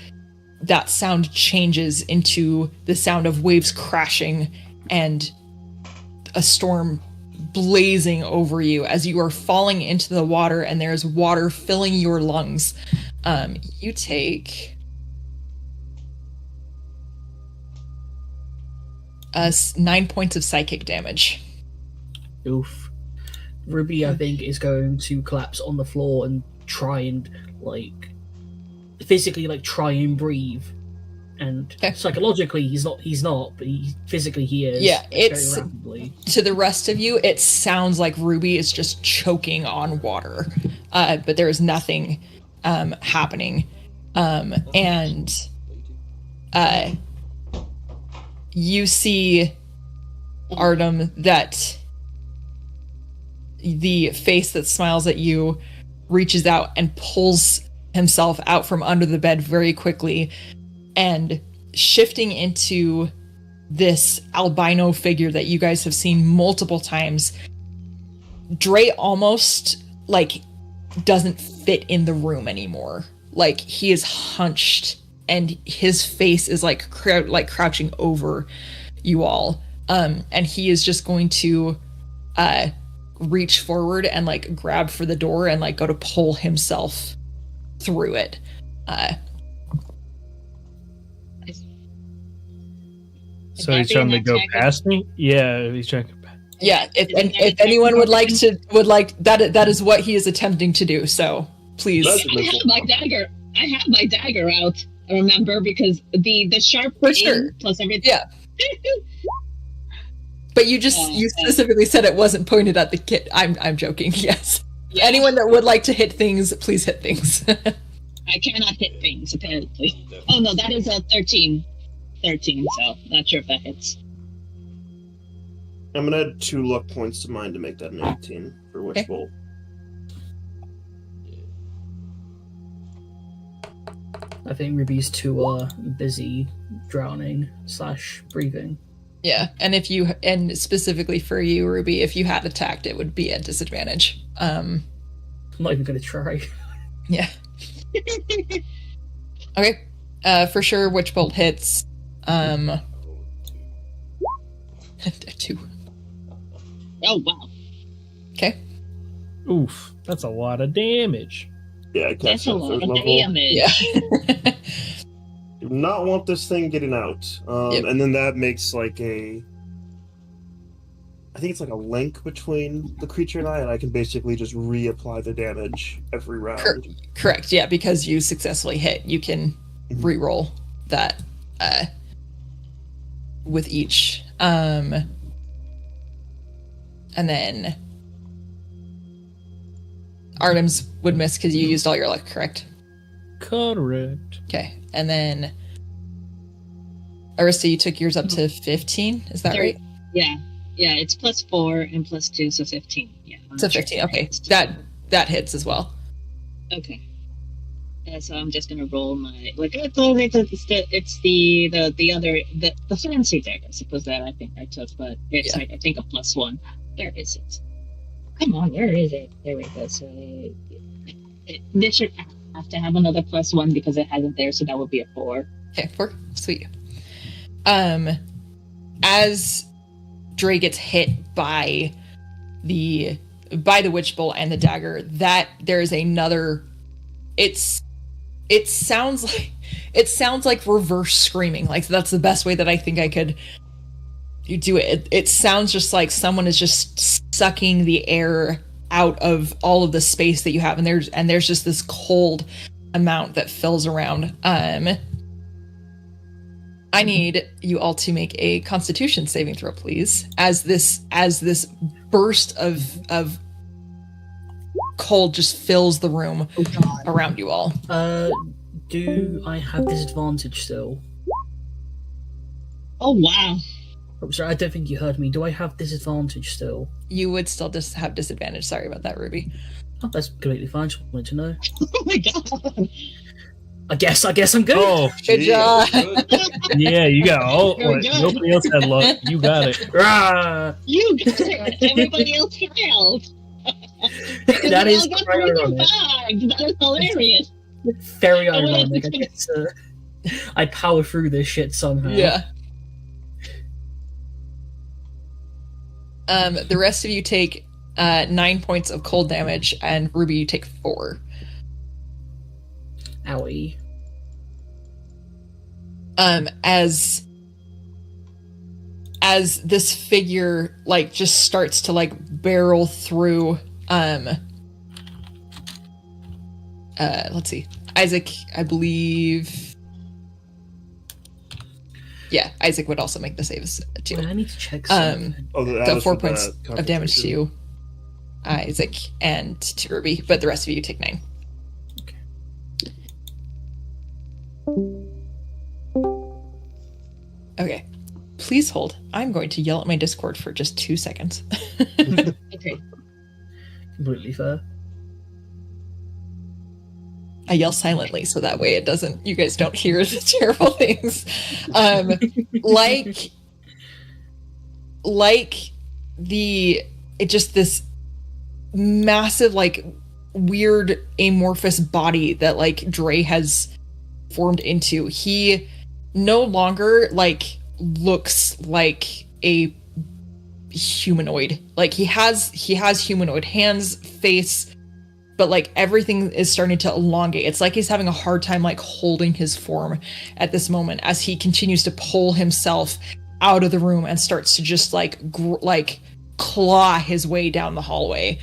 that sound changes into the sound of waves crashing and a storm blazing over you as you are falling into the water, and there's water filling your lungs. You take 9 points of psychic damage. Oof. Ruby, I think, is going to collapse on the floor and try and, like, physically, like, try and breathe. And psychologically, he's not, but physically he is. Yeah, it's, very rapidly. To the rest of you, it sounds like Ruby is just choking on water. But there is nothing happening. And you see, Artem, that the face that smiles at you reaches out and pulls himself out from under the bed very quickly, and shifting into this albino figure that you guys have seen multiple times. Dre almost, like, doesn't fit in the room anymore. Like, he is hunched and his face is like crouching over you all. And he is just going to reach forward and, like, grab for the door and, like, go to pull himself through it. So he's trying to go past me? Yeah, he's trying to. Yeah, if anyone would like that is what he is attempting to do. So please. I have my dagger out. Remember, because the sharp pain plus everything. Yeah. But you specifically said it wasn't pointed at the kid. I'm joking. Yes. Yeah. Anyone that would like to hit things, please hit things. I cannot hit things, apparently. Oh no, that is a 13. 13, so not sure if that hits. I'm gonna add 2 luck points to mine to make that an 18 for Witch Bolt. I think Ruby's too busy drowning / breathing. Yeah, and specifically for you, Ruby, if you had attacked, it would be at disadvantage. I'm not even gonna try. Yeah. Okay. For sure, Witch Bolt hits. 2. Oh wow. Okay. Oof, that's a lot of damage. Yeah, I that's a lot of damage. Yeah. Do not want this thing getting out. And then that makes like I think it's like a link between the creature and I can basically just reapply the damage every round. Correct, yeah, because you successfully hit. You can re-roll that with each. And then Artem's would miss because you used all your luck, correct? Correct. Okay, and then Arista, you took yours up to 15. Is that right? Yeah, it's +4 and +2, so 15. Yeah, So 15. Okay, that hits as well. Okay. So I'm just gonna roll my it's the other the fancy deck, I suppose, that I think I took, but it's like I think a +1. Where is it? Come on, where is it? There we go. So this should have to have another +1 because it hasn't there, so that would be a 4. Okay, 4. Sweet. As Dre gets hit by the witch bolt and the dagger, that there's another. It sounds like reverse screaming. Like, that's the best way that I think I could do it. It sounds just like someone is just sucking the air out of all of the space that you have, and there's just this cold amount that fills around. I need you all to make a Constitution saving throw, please, as this burst of cold just fills the room around you all. Do I have disadvantage still? Oh wow. I'm sorry, I don't think you heard me. Do I have disadvantage still? You would still just have disadvantage. Sorry about that, Ruby. Oh, that's completely fine. Just wanted to know. Oh my god. I guess I'm good. Oh, good job. Yeah, you got all. Nobody else had luck. You got it. You got it. Everybody else failed. That is very ironic. That is hilarious. Very ironic. I guess I power through this shit somehow. Yeah. The rest of you take 9 points of cold damage, and Ruby, you take 4. Owie. As this figure just starts to barrel through, let's see, Isaac, I believe. Yeah, Isaac would also make the saves too. I need to check something. The 4 points of damage to you, Isaac, and to Ruby, but the rest of you take 9. Okay. Please hold. I'm going to yell at my Discord for just 2 seconds. Okay. Completely fair. I yell silently so that way you guys don't hear the terrible things. This massive, weird amorphous body that Dre has formed into. He no longer looks like a humanoid. He has humanoid hands, face, but everything is starting to elongate. It's like he's having a hard time holding his form at this moment as he continues to pull himself out of the room and starts to just claw his way down the hallway.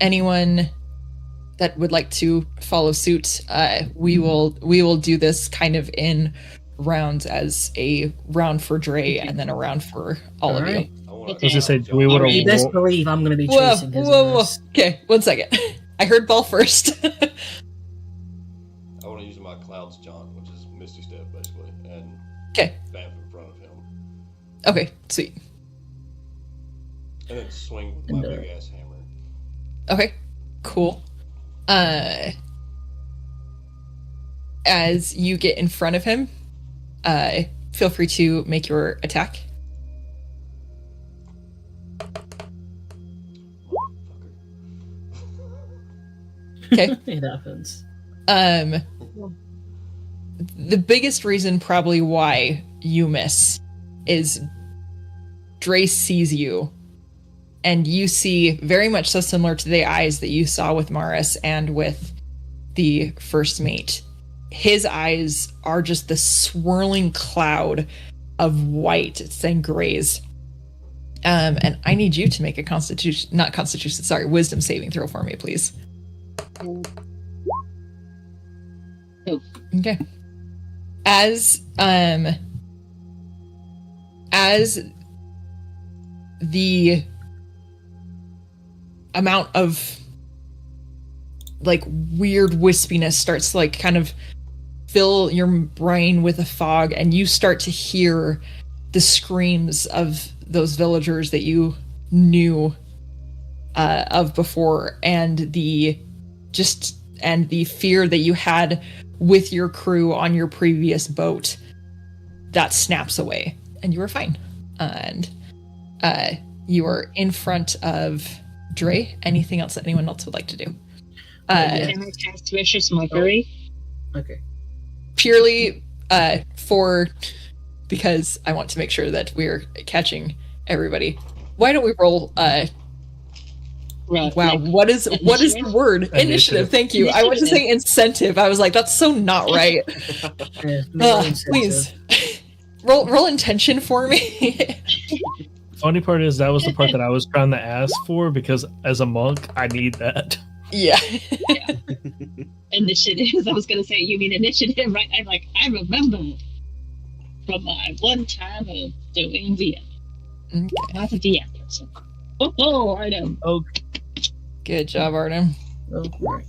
Anyone that would like to follow suit, we will do this kind of in rounds, as a round for Dre and then a round for all of you. I was gonna say, do we want to? You best believe I'm gonna be chasing his ass. Okay, 1 second. I heard ball first. I want to use my Cloud's Jaunt, which is Misty Step, basically, and vamp in front of him. Okay, sweet. And then swing with my big ass hammer. Okay, cool. As you get in front of him, feel free to make your attack. Okay. It happens. The biggest reason probably why you miss is Dre sees you, and you see very much so similar to the eyes that you saw with Maris and with the first mate. His eyes are just this swirling cloud of white and grays. And I need you to make a wisdom saving throw for me, please. Okay. As the amount of like weird wispiness starts to like kind of fill your brain with a fog, and you start to hear the screams of those villagers that you knew of before, and the fear that you had with your crew on your previous boat that snaps away, and you are fine. And you are in front of Dre. Anything else that anyone else would like to do? Can I cast Vicious Mockery? Okay. Purely because I want to make sure that we're catching everybody. Why don't we roll? Right, Wow, like what is the word? Initiative. Thank you. I want to say incentive. I was like, that's so not right. Please roll intention for me. Funny part is that was the part that I was trying to ask for, because as a monk, I need that. Yeah. Initiative. I was gonna say, you mean initiative, right? I'm like, I remember from my one time of doing VM. Okay. Not a DM person. Oh, Artem. Oh, Good job, Artem. Okay.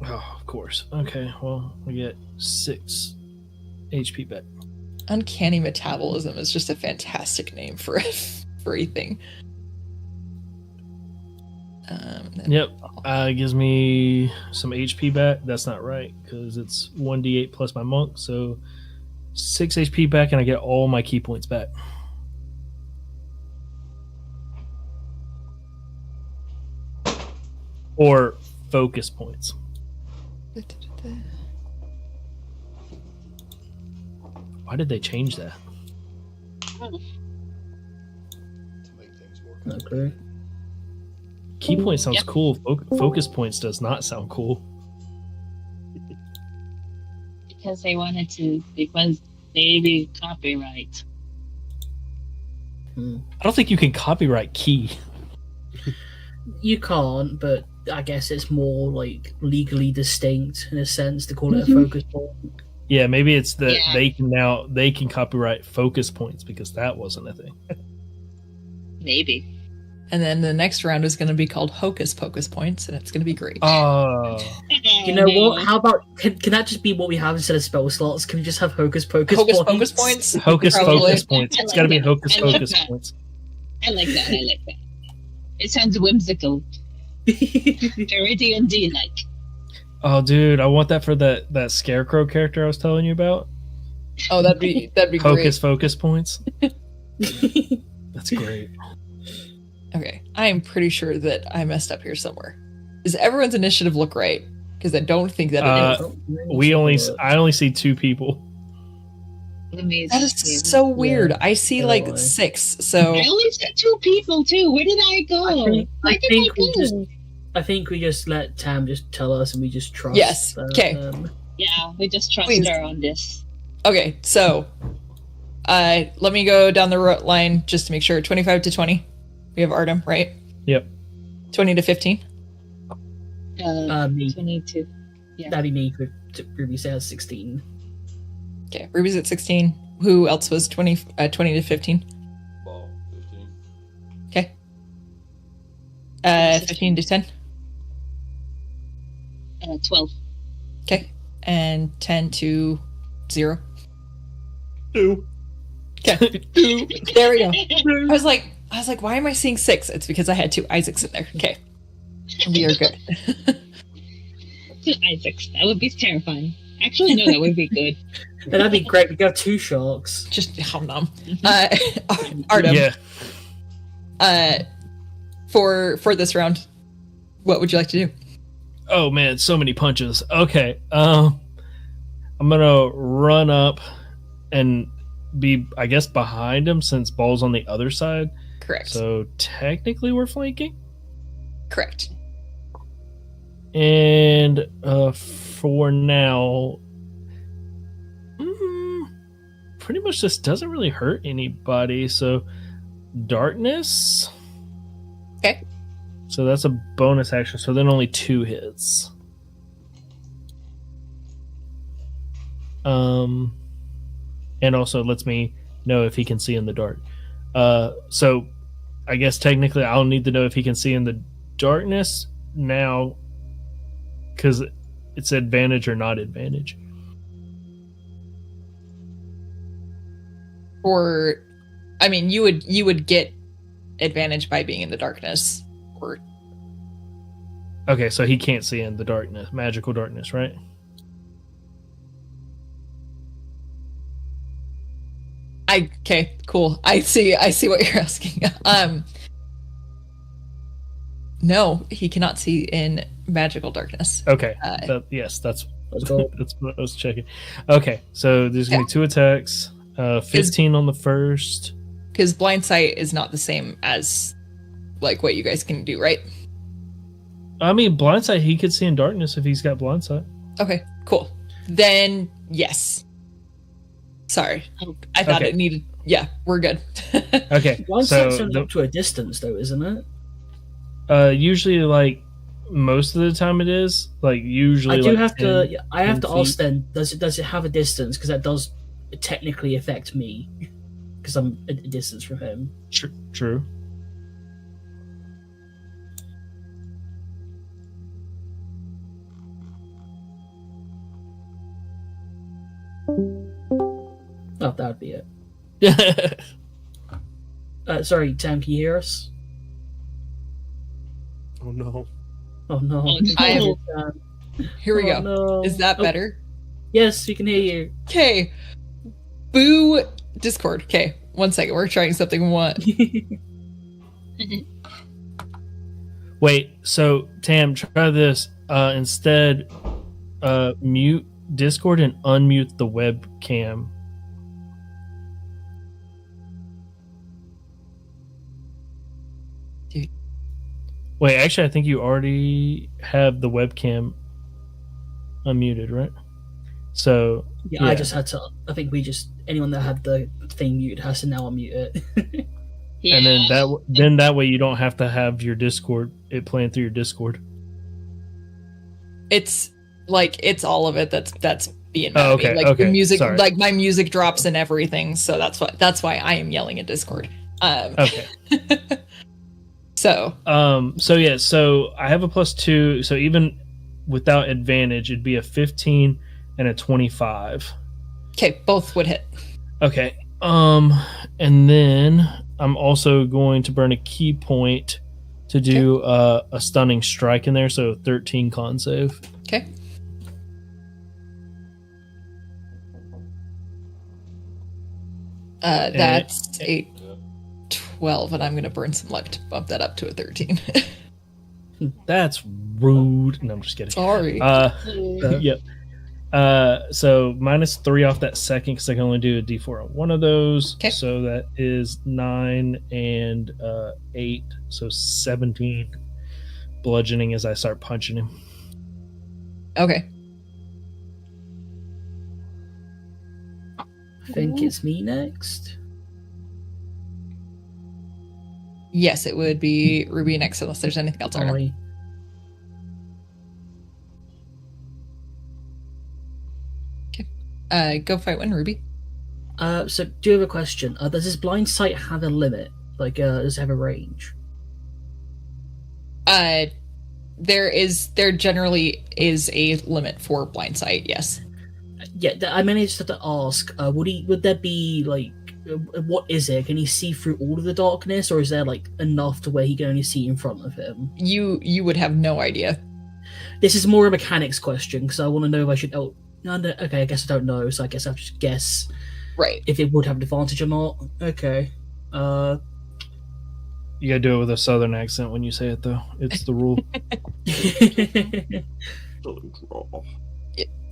oh, of course. Okay, well, we get 6 HP back. Uncanny metabolism is just a fantastic name for a thing. Yep, gives me some HP back. That's not right, because it's 1d8 plus my monk, so 6 HP back, and I get all my key points back. Or focus points. Why did they change that? To make things more Okay. Key point sounds Yep. cool. Focus points does not sound cool. Because they wanted to, because maybe copyright. I don't think you can copyright key. You can't, but I guess it's more like legally distinct in a sense to call it a focus point. Yeah, maybe it's that Yeah. they can copyright focus points, because that wasn't a thing. Maybe. And then the next round is going to be called Hocus Pocus Points, and it's going to be great. Oh, You know what? How about can that just be what we have instead of spell slots? Can we just have hocus pocus Hocus points? Pocus Points? hocus Probably. focus points. I It's like got to be that. hocus I like focus that. points. I like that. I like that. It sounds whimsical. Very D&D like. Oh, dude, I want that for that scarecrow character I was telling you about. Oh, that'd be Hocus great. focus points. That's great. Okay, I am pretty sure that I messed up here somewhere. Does everyone's initiative look right? Because I don't think that it is. I only see 2 people. Let me That is see. so weird. Yeah, I see so like do I. 6. So I only said 2 people too. Where did I go? I think we just let Tam just tell us, and we just trust. Yes, that, okay. Yeah, we just trust Please. her on this. okay, so let me go down the line just to make sure. 25 to 20. We have Artem, right? Yep. 20 to 15. Me. 22. That'd be me. Ruby says 16. Okay, Ruby's at 16. Who else was 20 to 15? ball. 15. Okay. 15 to 10. 12. Okay. And 10 to 0. 2. Okay. There we go. I was like, why am I seeing 6? It's because I had 2 Isaacs in there. Okay. We are good. 2 Isaacs. That would be terrifying. Actually, no, that would be good. That'd be great. We got 2 sharks. Just hum nom. Artem. Yeah. For this round, what would you like to do? Oh man, so many punches. Okay. I'm gonna run up and be, I guess, behind him, since Ball's on the other side. Correct. So technically we're flanking. Correct. And for now, pretty much this doesn't really hurt anybody. So darkness. Okay. So that's a bonus action. So then only 2 hits. And also lets me know if he can see in the dark. So I guess technically I'll need to know if he can see in the darkness now because it's advantage or not advantage. Or, I mean, you would get advantage by being in the darkness. Or okay, so he can't see in the darkness, magical darkness, right? Okay, cool. I see what you're asking. No, he cannot see in magical darkness. Okay. Yes, that's that's what I was checking. Okay, so there's gonna be 2 attacks. 15 on the first. Because blind sight is not the same as like what you guys can do, right? I mean, blind sight he could see in darkness if he's got blind sight. Okay, cool. Then yes. Sorry, I thought it needed. Yeah, we're good. Okay, blind sight's only up to a distance, though, isn't it? Usually, like most of the time, it is. Like usually, I have to ask then. Does it have a distance? Because that does technically affect me, because I'm a distance from him. True. Oh, that would be it. Sorry, Tam, can you hear us? Oh no. Oh no. Here we go. No. Is that better? Yes, we can hear you. Okay. Boo Discord. Okay, 1 second. We're trying something. Wait, so Tam, try this. Instead, mute Discord and unmute the webcam. Dude. Wait, actually, I think you already have the webcam unmuted, right? So yeah, I just had to. I think anyone that had the thing muted has to now unmute it. Yeah. And then that way you don't have to have your Discord playing through your Discord. It's all of it that's being mad at me. Like the music, sorry. Like my music drops and everything. So that's why I am yelling at Discord. Okay. So I have a +2. So even without advantage, it'd be a 15 and a 25. Okay, both would hit. Okay. And then I'm also going to burn a key point to do a stunning strike in there, so 13 con save. Okay. That's a 12, and I'm going to burn some luck to bump that up to a 13. That's rude. No, I'm just kidding. Sorry. Yep. So -3 off that second because I can only do a d4 on one of those. Okay. So that is 9 and 8, so 17 bludgeoning as I start punching him. Okay. I think it's me next. Yes, it would be Ruby next unless there's anything else on her. Go fight one, Ruby. So do you have a question? Does this blind sight have a limit? Like, does it have a range? There generally is a limit for blind sight. Yes. Yeah, I managed to ask. Would there be like, what is it? Can he see through all of the darkness, or is there like enough to where he can only see in front of him? You would have no idea. This is more a mechanics question because I want to know if I should. Oh, no, okay, I guess I don't know, so I guess I have to just guess. Right. If it would have an advantage or not. Okay. You gotta do it with a southern accent when you say it, though. It's the rule.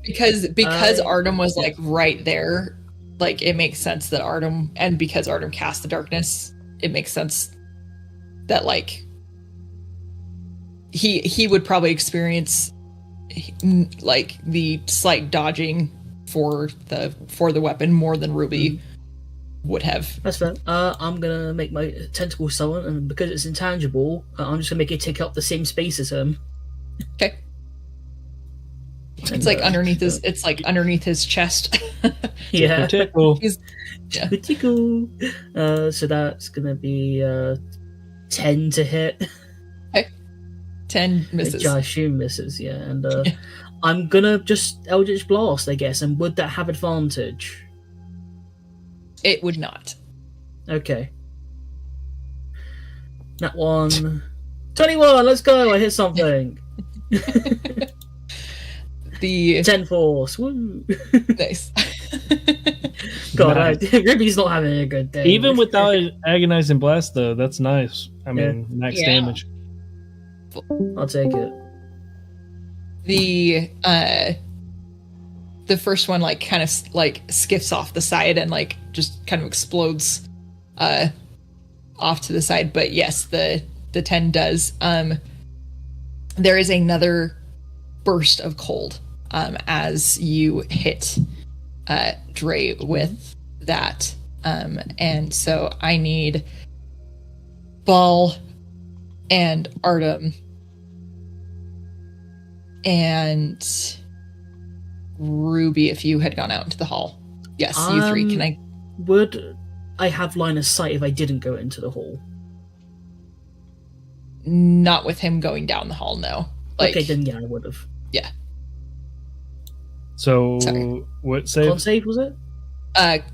Because Artem was like right there, like it makes sense that Artem, and because Artem cast the darkness, it makes sense that like he would probably experience like the slight dodging for the weapon more than Ruby would have. That's fair. I'm gonna make my tentacle summon, and because it's intangible, I'm just gonna make it take up the same space as him. Okay. It's like underneath his. It's like underneath his chest. Yeah. Tickle. Tickle. So that's gonna be 10 to hit. Okay. 10 misses. Which I assume misses, yeah. And I'm gonna just Eldritch Blast, I guess. And would that have advantage? It would not. Okay. That one. 21, let's go! I hit something. The 10 force. Woo! Nice. God, Ruby's not having a good day. Even without agonizing blast, though, that's nice. I mean, max damage. I'll take it. The first one like kind of like skips off the side and like just kind of explodes off to the side. But yes, the 10 does. There is another burst of cold as you hit Dre with that. And so I need Ball and Artem and Ruby if you had gone out into the hall. Yes, you three. Can I? Would I have line of sight if I didn't go into the hall? Not with him going down the hall, no. Like, okay, then yeah, I would have. Yeah. So, Sorry. what save? Con save, was it?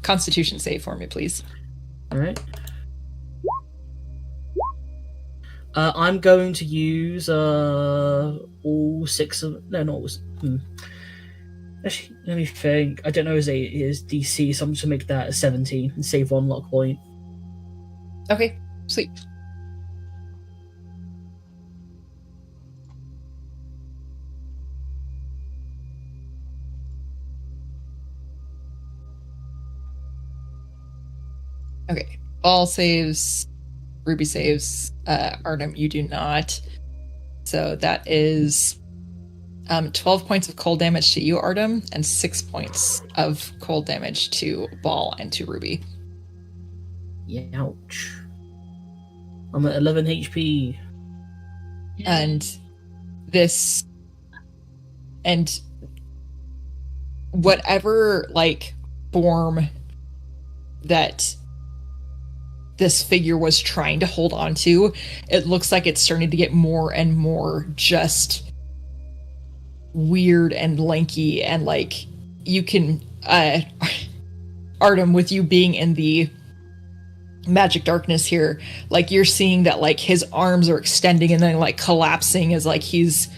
Constitution save for me, please. Alright. I'm going to use all 6 of... No, not all... Actually, let me think. I don't know his DC, so I'm just going to make that a 17 and save 1 luck point. Okay, sweet. Okay, Ball saves, Ruby saves, Artem, you do not. So that is 12 points of cold damage to you, Artem, and 6 points of cold damage to Ball and to Ruby. Yeah, ouch. I'm at 11 HP. And this... And whatever, like, form that this figure was trying to hold on to, it looks like it's starting to get more and more just weird and lanky, and like you can Artem, with you being in the magic darkness here, like you're seeing that like his arms are extending and then like collapsing as like he's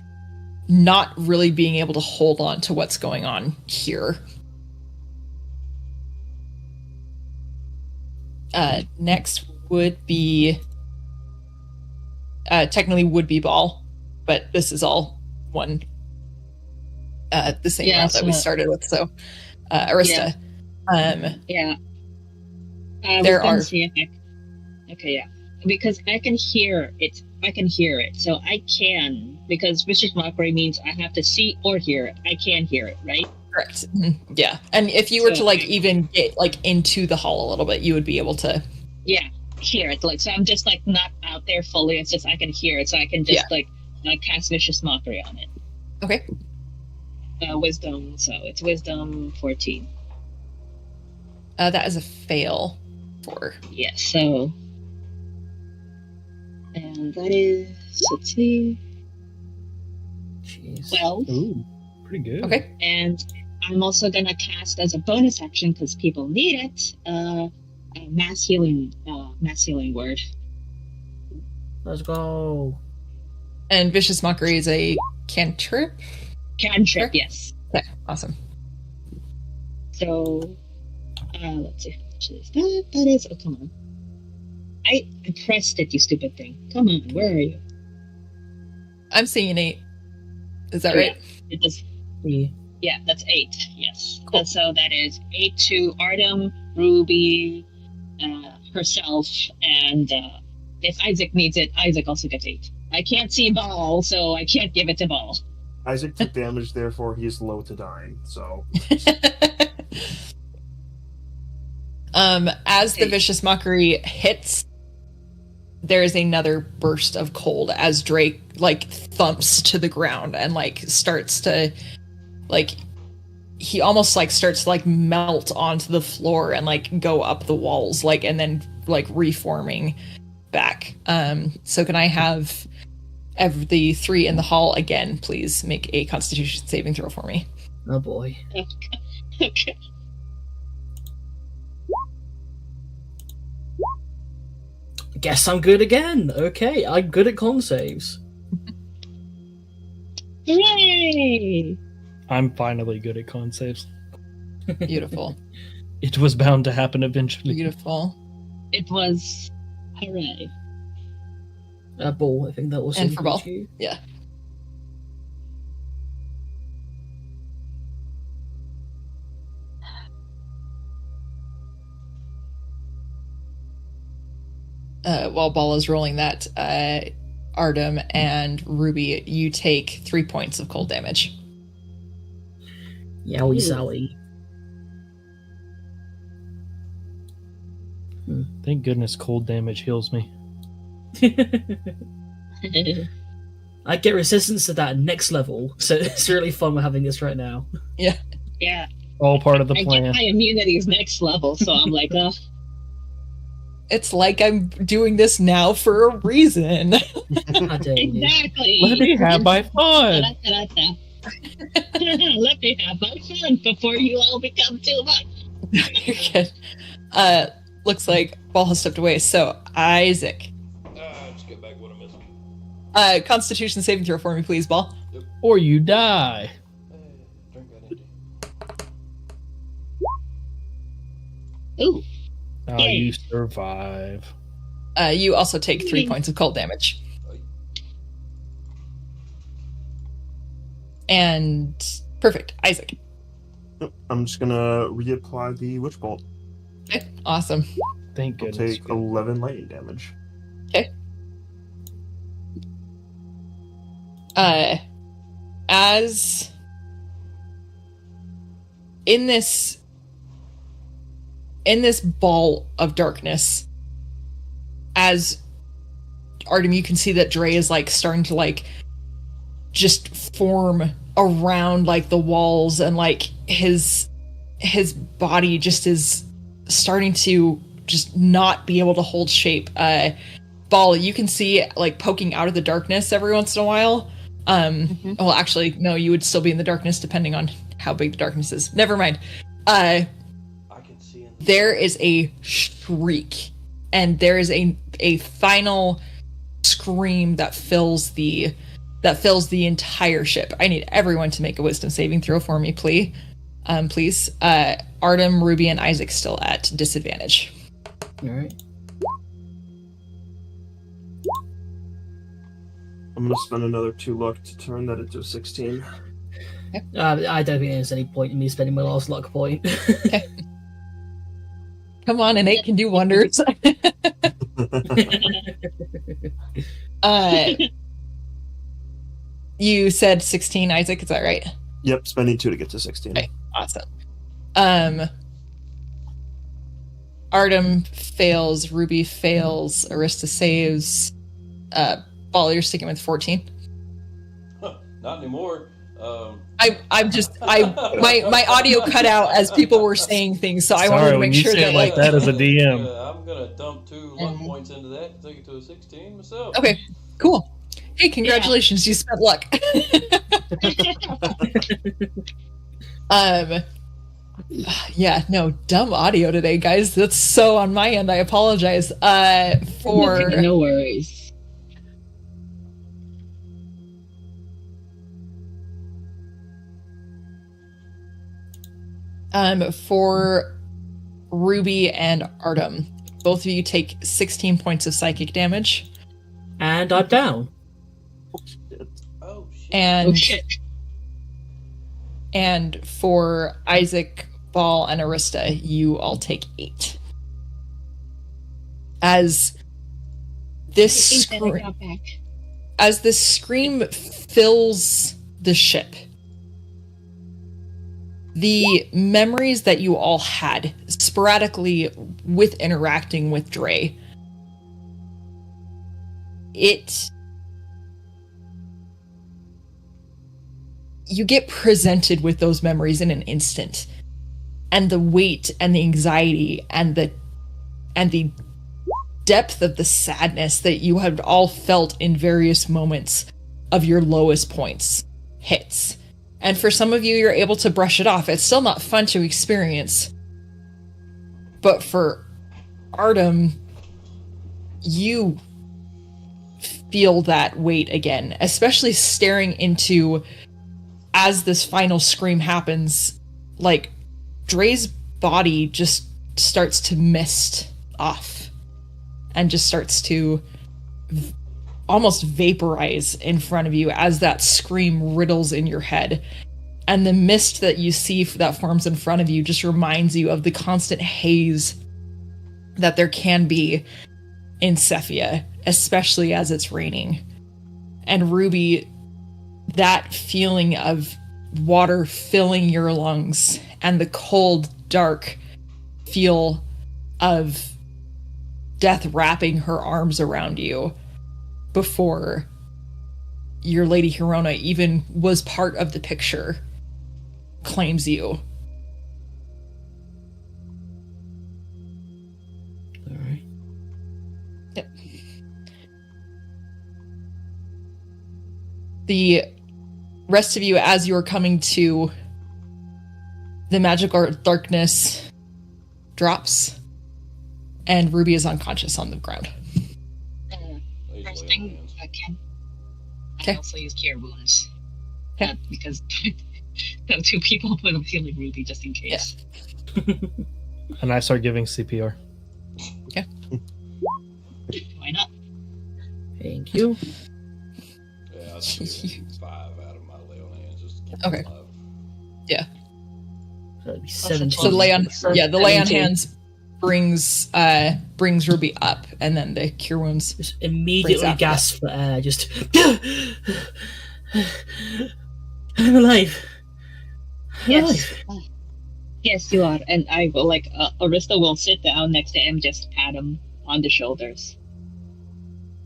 not really being able to hold on to what's going on here. Next would be technically would be Ball, but this is all one the same route that we started with. So Arista. There are because I can hear it. So I can, because Vicious Mockery means I have to see or hear it. I can hear it, right? Correct. Mm-hmm. Yeah. And if you were to like even get like into the hall a little bit, you would be able to hear it. Like, so I'm just like not out there fully, it's just I can hear it, so I can just like cast Vicious Mockery on it. Okay. Wisdom, so it's Wisdom 14. That is a fail for... Yes, so... And that is... Let's see... Jeez. 12. Ooh, pretty good. Okay. And I'm also gonna cast as a bonus action, because people need it, a mass healing word. Let's go. And Vicious Mockery is a cantrip? Cantrip, yes. Okay, awesome. So, let's see how much is that. That is, oh, come on. I pressed it, you stupid thing. Come on, where are you? I'm seeing an 8. Is that right? It does. Yeah, that's 8, yes. Cool. So that is 8 to Artem, Ruby, herself, and if Isaac needs it, Isaac also gets 8. I can't see Ball, so I can't give it to Ball. Isaac took damage, therefore he's low to dying, so... As the Vicious Mockery hits, there is another burst of cold as Drake, like, thumps to the ground and, like, starts to, like... He almost, like, starts to, like, melt onto the floor and, like, go up the walls, like, and then, like, reforming back. So can I have... the three in the hall again, please make a Constitution saving throw for me. Oh boy. Okay. Guess I'm good again. Okay, I'm good at con saves. Hooray! I'm finally good at con saves. Beautiful. It was bound to happen eventually. Beautiful. It was hooray. Ball, I think that was And for Ball. you. Yeah. While Ball is rolling that, Artem and Ruby, you take 3 points of cold damage. Yowie zowie. Thank goodness cold damage heals me. I get resistance to that next level, so it's really fun we're having this right now. Yeah. Yeah. All part of the I plan. get my immunity is next level, so I'm like, It's like I'm doing this now for a reason. How dare you. exactly. Let me have my fun. Let me have my fun before you all become too much. You're good. Looks like Ball has stepped away. So, Isaac. Just get back what I'm missing. Constitution saving throw for me, please, Ball. Or you die. Drink that empty. Ooh. Oh, Yay. you survive. You also take 3 points of cold damage. And perfect. Isaac. I'm just gonna reapply the Witch Bolt. Okay, awesome. Thank I'll goodness. take 11 lightning damage. Okay. As in this ball of darkness, as Artem, you can see that Dre is like starting to like just form around like the walls, and like his body just is starting to just not be able to hold shape. Ball, you can see like poking out of the darkness every once in a while. Well, actually, no, you would still be in the darkness depending on how big the darkness is. Never mind. I can see in There is a shriek, and there is a final scream that fills the entire ship. I need everyone to make a wisdom saving throw for me, please. Please. Artem, Ruby, and Isaac still at disadvantage. Alright. I'm gonna spend another 2 luck to turn that into a 16. I don't think there's any point in me spending my last luck point. Come on, an 8 can do wonders. You said 16, Isaac, is that right? Yep, spending 2 to get to 16. Okay, awesome. Artem fails, Ruby fails, Arista saves. Ball, you're sticking with 14. Not anymore. My audio cut out as people were saying things, so I wanted to make sure that like that as a DM. I'm gonna dump 2 luck points into that to take it to a 16 myself. Okay, cool. Hey, congratulations, you spent luck. Yeah, no, dumb audio today, guys. That's so on my end. I apologize. For No worries. For Ruby and Artem, both of you take 16 points of psychic damage. And I'm down. Oh shit. And Oh shit. and for Isaac, Ball, and Arista, you all take 8. As this I think that I got back. as this scream fills the ship, the memories that you all had sporadically with interacting with Dre, you get presented with those memories in an instant, and the weight and the anxiety and the depth of the sadness that you had all felt in various moments of your lowest points hits. And for some of you, you're able to brush it off. It's still not fun to experience. But for Artem, you feel that weight again, especially staring into, as this final scream happens, like Dre's body just starts to mist off and just starts to almost vaporize in front of you as that scream riddles in your head. And the mist that you see that forms in front of you just reminds you of the constant haze that there can be in Cephia, especially as it's raining. And Ruby, that feeling of water filling your lungs and the cold, dark feel of death wrapping her arms around you before your Lady Hirona even was part of the picture, claims you. All right. Yep. The rest of you, as you're coming to, the magical darkness drops, and Ruby is unconscious on the ground. First thing I can. Okay. I also use Cure Wounds. Because the two people put a healing Ruby just in case. Yeah. And I start giving CPR. Okay. Why not? Thank you. Yeah, I just 5 out of my lay on hands just to keep Okay. it alive. Yeah. So that'd be 17. So the lay on, the lay on 17. hands brings Ruby up, and then the cure wounds. Just immediately after gasp for air. Just. I'm alive. Yes. Yes, you are. And I will, Arista will sit down next to him, just pat him on the shoulders.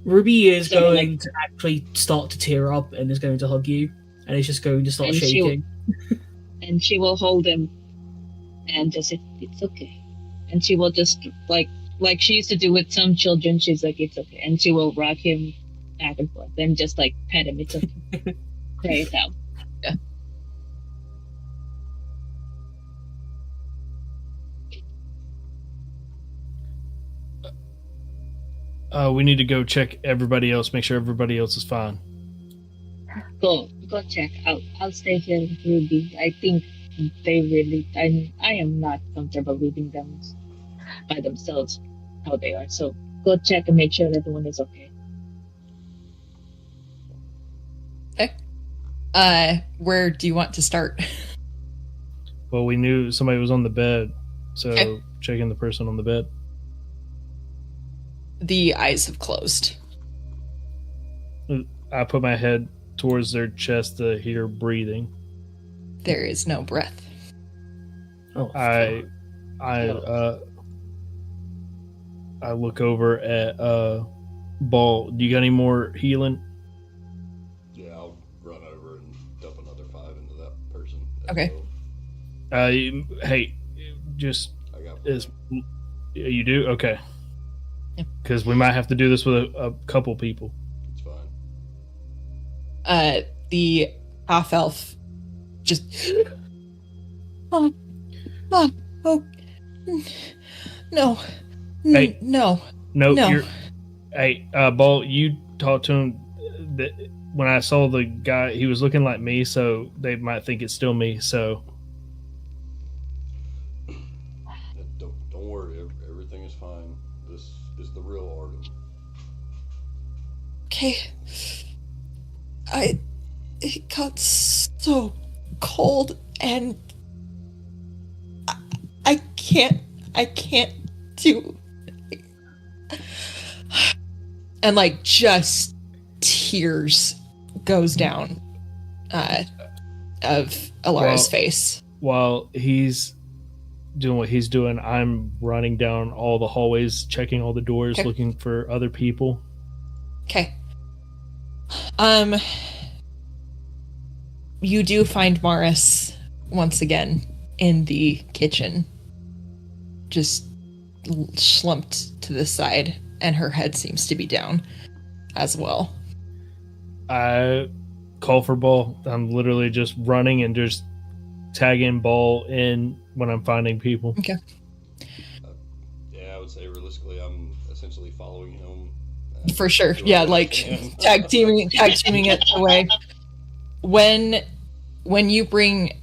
Ruby is So, going to actually start to tear up and is going to hug you, and is just going to start And shaking. And she will hold him and just say, it's okay. And she will just, like she used to do with some children, she's like, it's okay. And she will rock him back and forth and just, pet him. It's okay. Cry it out. We need to go check everybody else, make sure everybody else is fine. Go check. I'll stay here with Ruby. I think they really, I am not comfortable leaving them by themselves how they are. So go check and make sure everyone is okay. Okay. Where do you want to start? Well, we knew somebody was on the bed, so Okay. checking the person on the bed. The eyes have closed. I put my head towards their chest to hear breathing. There is no breath. Oh, I look over at Ball. Do you got any more healing? Yeah, I'll run over and dump another 5 into that person. Okay. Hey, just I got you do? Okay. Yeah. Because we might have to do this with a couple people. It's fine. The half elf just. Oh, no, Hey. no. No, No. you're. Hey, Ball, you talked to him. That when I saw the guy, he was looking like me, so they might think it's still me. So Don't worry, everything is fine. This is the real Artem. Okay. It got so cold, and I can't do. And just tears goes down of Alara's face. while he's doing what he's doing, I'm running down all the hallways, checking all the doors, Okay. looking for other people. Okay. You do find Morris once again in the kitchen, just slumped to the side and her head seems to be down as well. I call for ball. I'm literally just running and just tagging ball in when I'm finding people. Okay. Yeah, I would say realistically, I'm essentially following him. For sure. Yeah, like tag teaming it away. When you bring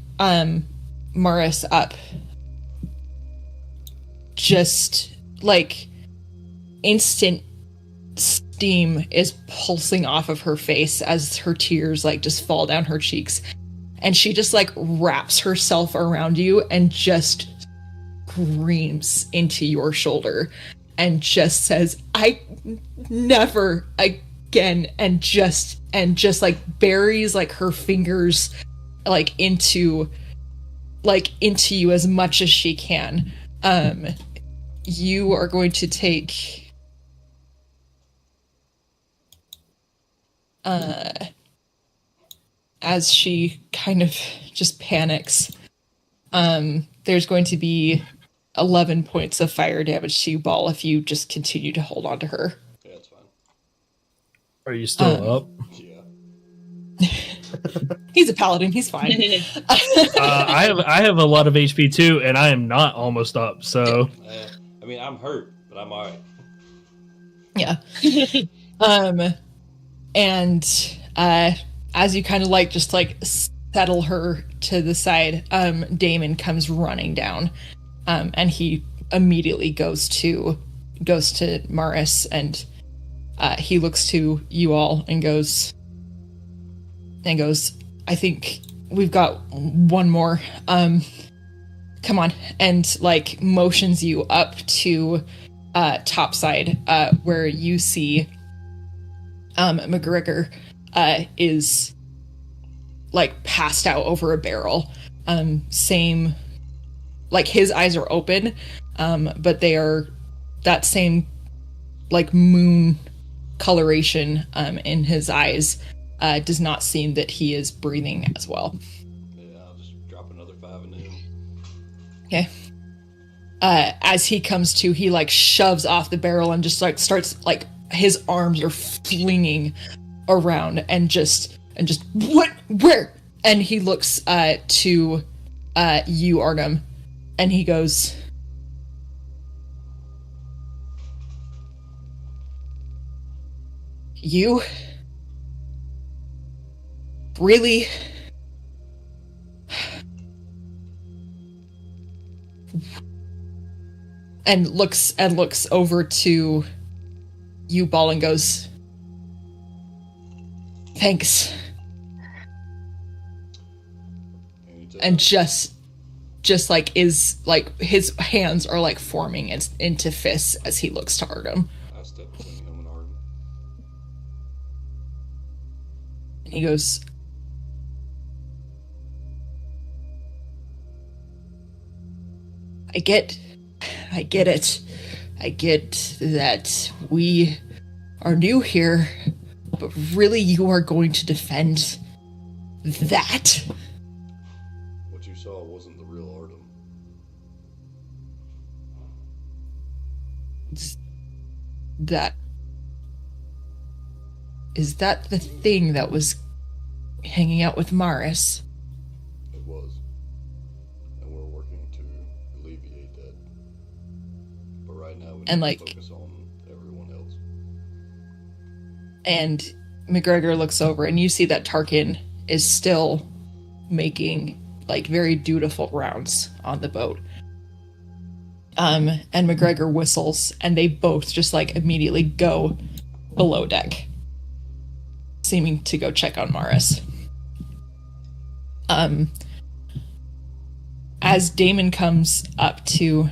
Morris up, just like instant steam is pulsing off of her face as her tears like just fall down her cheeks, and she just like wraps herself around you and just screams into your shoulder and just says, "I never again," and just like buries like her fingers like into you as much as she can. You are going to take as she kind of just panics, there's going to be 11 points of fire damage to you, Ball, if you just continue to hold on to her. Yeah, that's fine. Are you still up? Yeah. He's a paladin. He's fine. I have a lot of HP too, and I am not almost up. So I mean, I'm hurt, but I'm alright. Yeah. And as you kind of like just like settle her to the side, Damon comes running down, and he immediately goes to Maris, and he looks to you all and goes, "I think we've got one more. Come on," and like motions you up to topside, where you see McGregor is like passed out over a barrel. Same, like his eyes are open, but they are that same like moon coloration in his eyes. Does not seem that he is breathing as well. Yeah, I'll just drop another 5 into him. Okay. As he comes to, he like shoves off the barrel and just like starts like his arms are flinging around and just what, where? And he looks to you, Artem, and he goes, "You really?" And looks over to you, Ball, and goes, "Thanks." And just like is like his hands are like forming into fists as he looks to Artem. I step between him and Artem. And he goes, I get it. I get that we are new here, but really you are going to defend that? What you saw wasn't the real Artem. Is that the thing that was hanging out with Maris? It was. And we're working to alleviate that. But right now we need to focus on everyone else. And McGregor looks over and you see that Tarkin is still making like very dutiful rounds on the boat. And McGregor whistles and they both just like immediately go below deck, seeming to go check on Maris. As Damon comes up to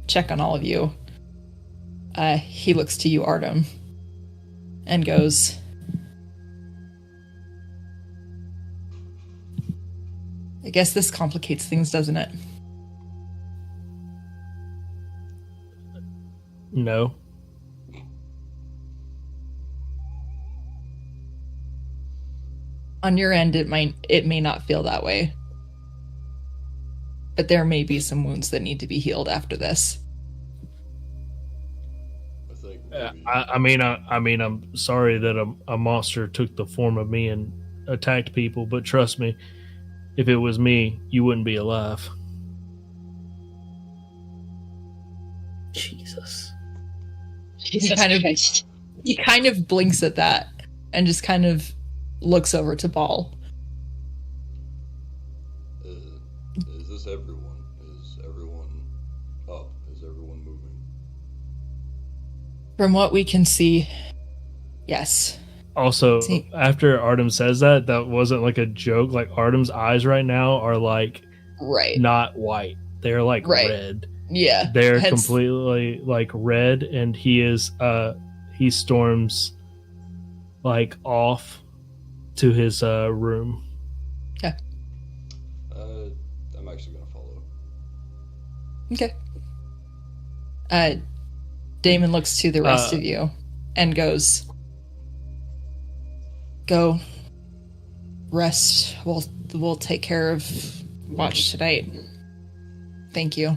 check on all of you, he looks to you, Artem, and goes, I guess this complicates things, doesn't it? No. On your end, it may not feel that way. But there may be some wounds that need to be healed after this. I think maybe. I mean, I'm sorry that a monster took the form of me and attacked people, but trust me, if it was me, you wouldn't be alive. Jesus. Jesus kind of- Christ. He kind of blinks at that and just kind of looks over to Ball. Is this everyone? Is everyone up? Is everyone moving? From what we can see, yes. Also, See. after Artem says that, that wasn't like a joke. Like Artem's eyes right now are like Right. not white; they're like Right. red. Yeah. They're Hence- completely like red, and he storms like off to his room. I'm actually gonna follow. Okay. Damon looks to the rest of you and goes, "Go. Rest. We'll take care of watch tonight. Thank you."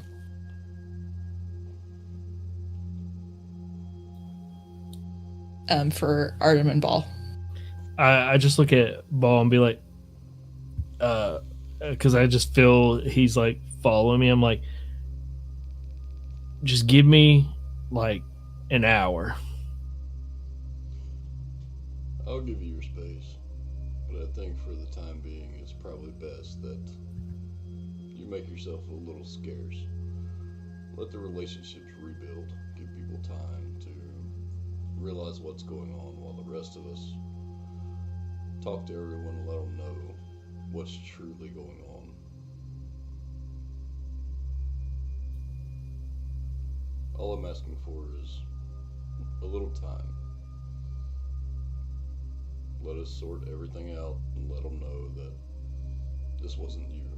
For Artem and Ball. I just look at Ball and be like, because I just feel he's like following me. I'm like, just give me like an hour. I'll give you your space, but I think for the time being, it's probably best that you make yourself a little scarce. Let the relationships rebuild. Give people time to realize what's going on while the rest of us talk to everyone and let them know what's truly going on. All I'm asking for is a little time. Let us sort everything out and let them know that this wasn't you,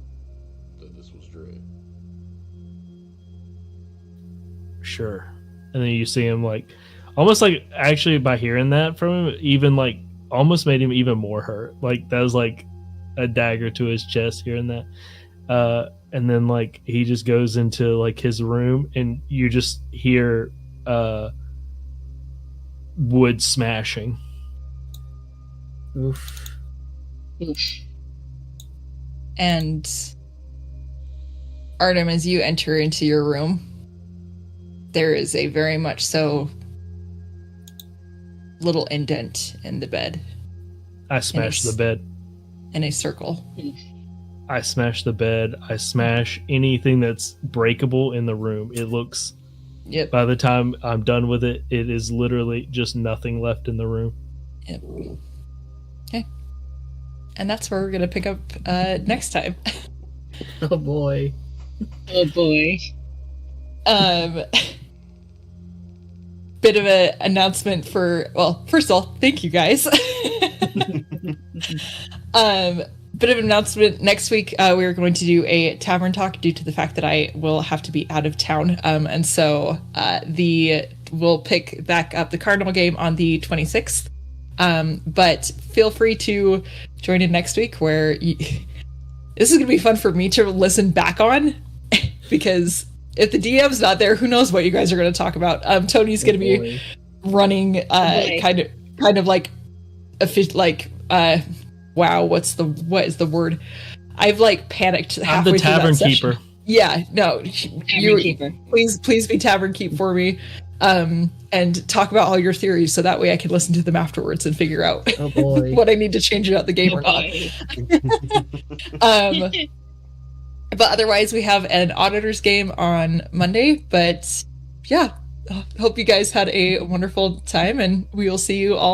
that this was Dre. Sure. And then you see him like, almost like actually by hearing that from him, even like almost made him even more hurt. Like that was like a dagger to his chest hearing that. And then like he just goes into like his room and you just hear wood smashing. Oof. And Artem, as you enter into your room, there is a very much so little indent in the bed. I smash the bed. In a circle. I smash the bed. I smash anything that's breakable in the room. It looks, Yep. by the time I'm done with it, it is literally just nothing left in the room. Yep. Okay. And that's where we're going to pick up next time. Oh boy. Oh boy. Bit of an announcement for, well, first of all, thank you guys. Bit of an announcement. Next week, we are going to do a tavern talk due to the fact that I will have to be out of town. And so we'll pick back up the Cardinal game on the 26th. But feel free to join in next week where this is going to be fun for me to listen back on because if the DM's not there, who knows what you guys are going to talk about. Tony's going to be running kind of like wow, what is the word? I've like panicked halfway I'm the tavern through that keeper. session. Yeah, no, Tavern keeper. Please be tavern keep for me, and talk about all your theories so that way I can listen to them afterwards and figure out Oh boy. what I need to change about the game or not. But otherwise, we have an auditors game on Monday. But yeah, hope you guys had a wonderful time, and we will see you all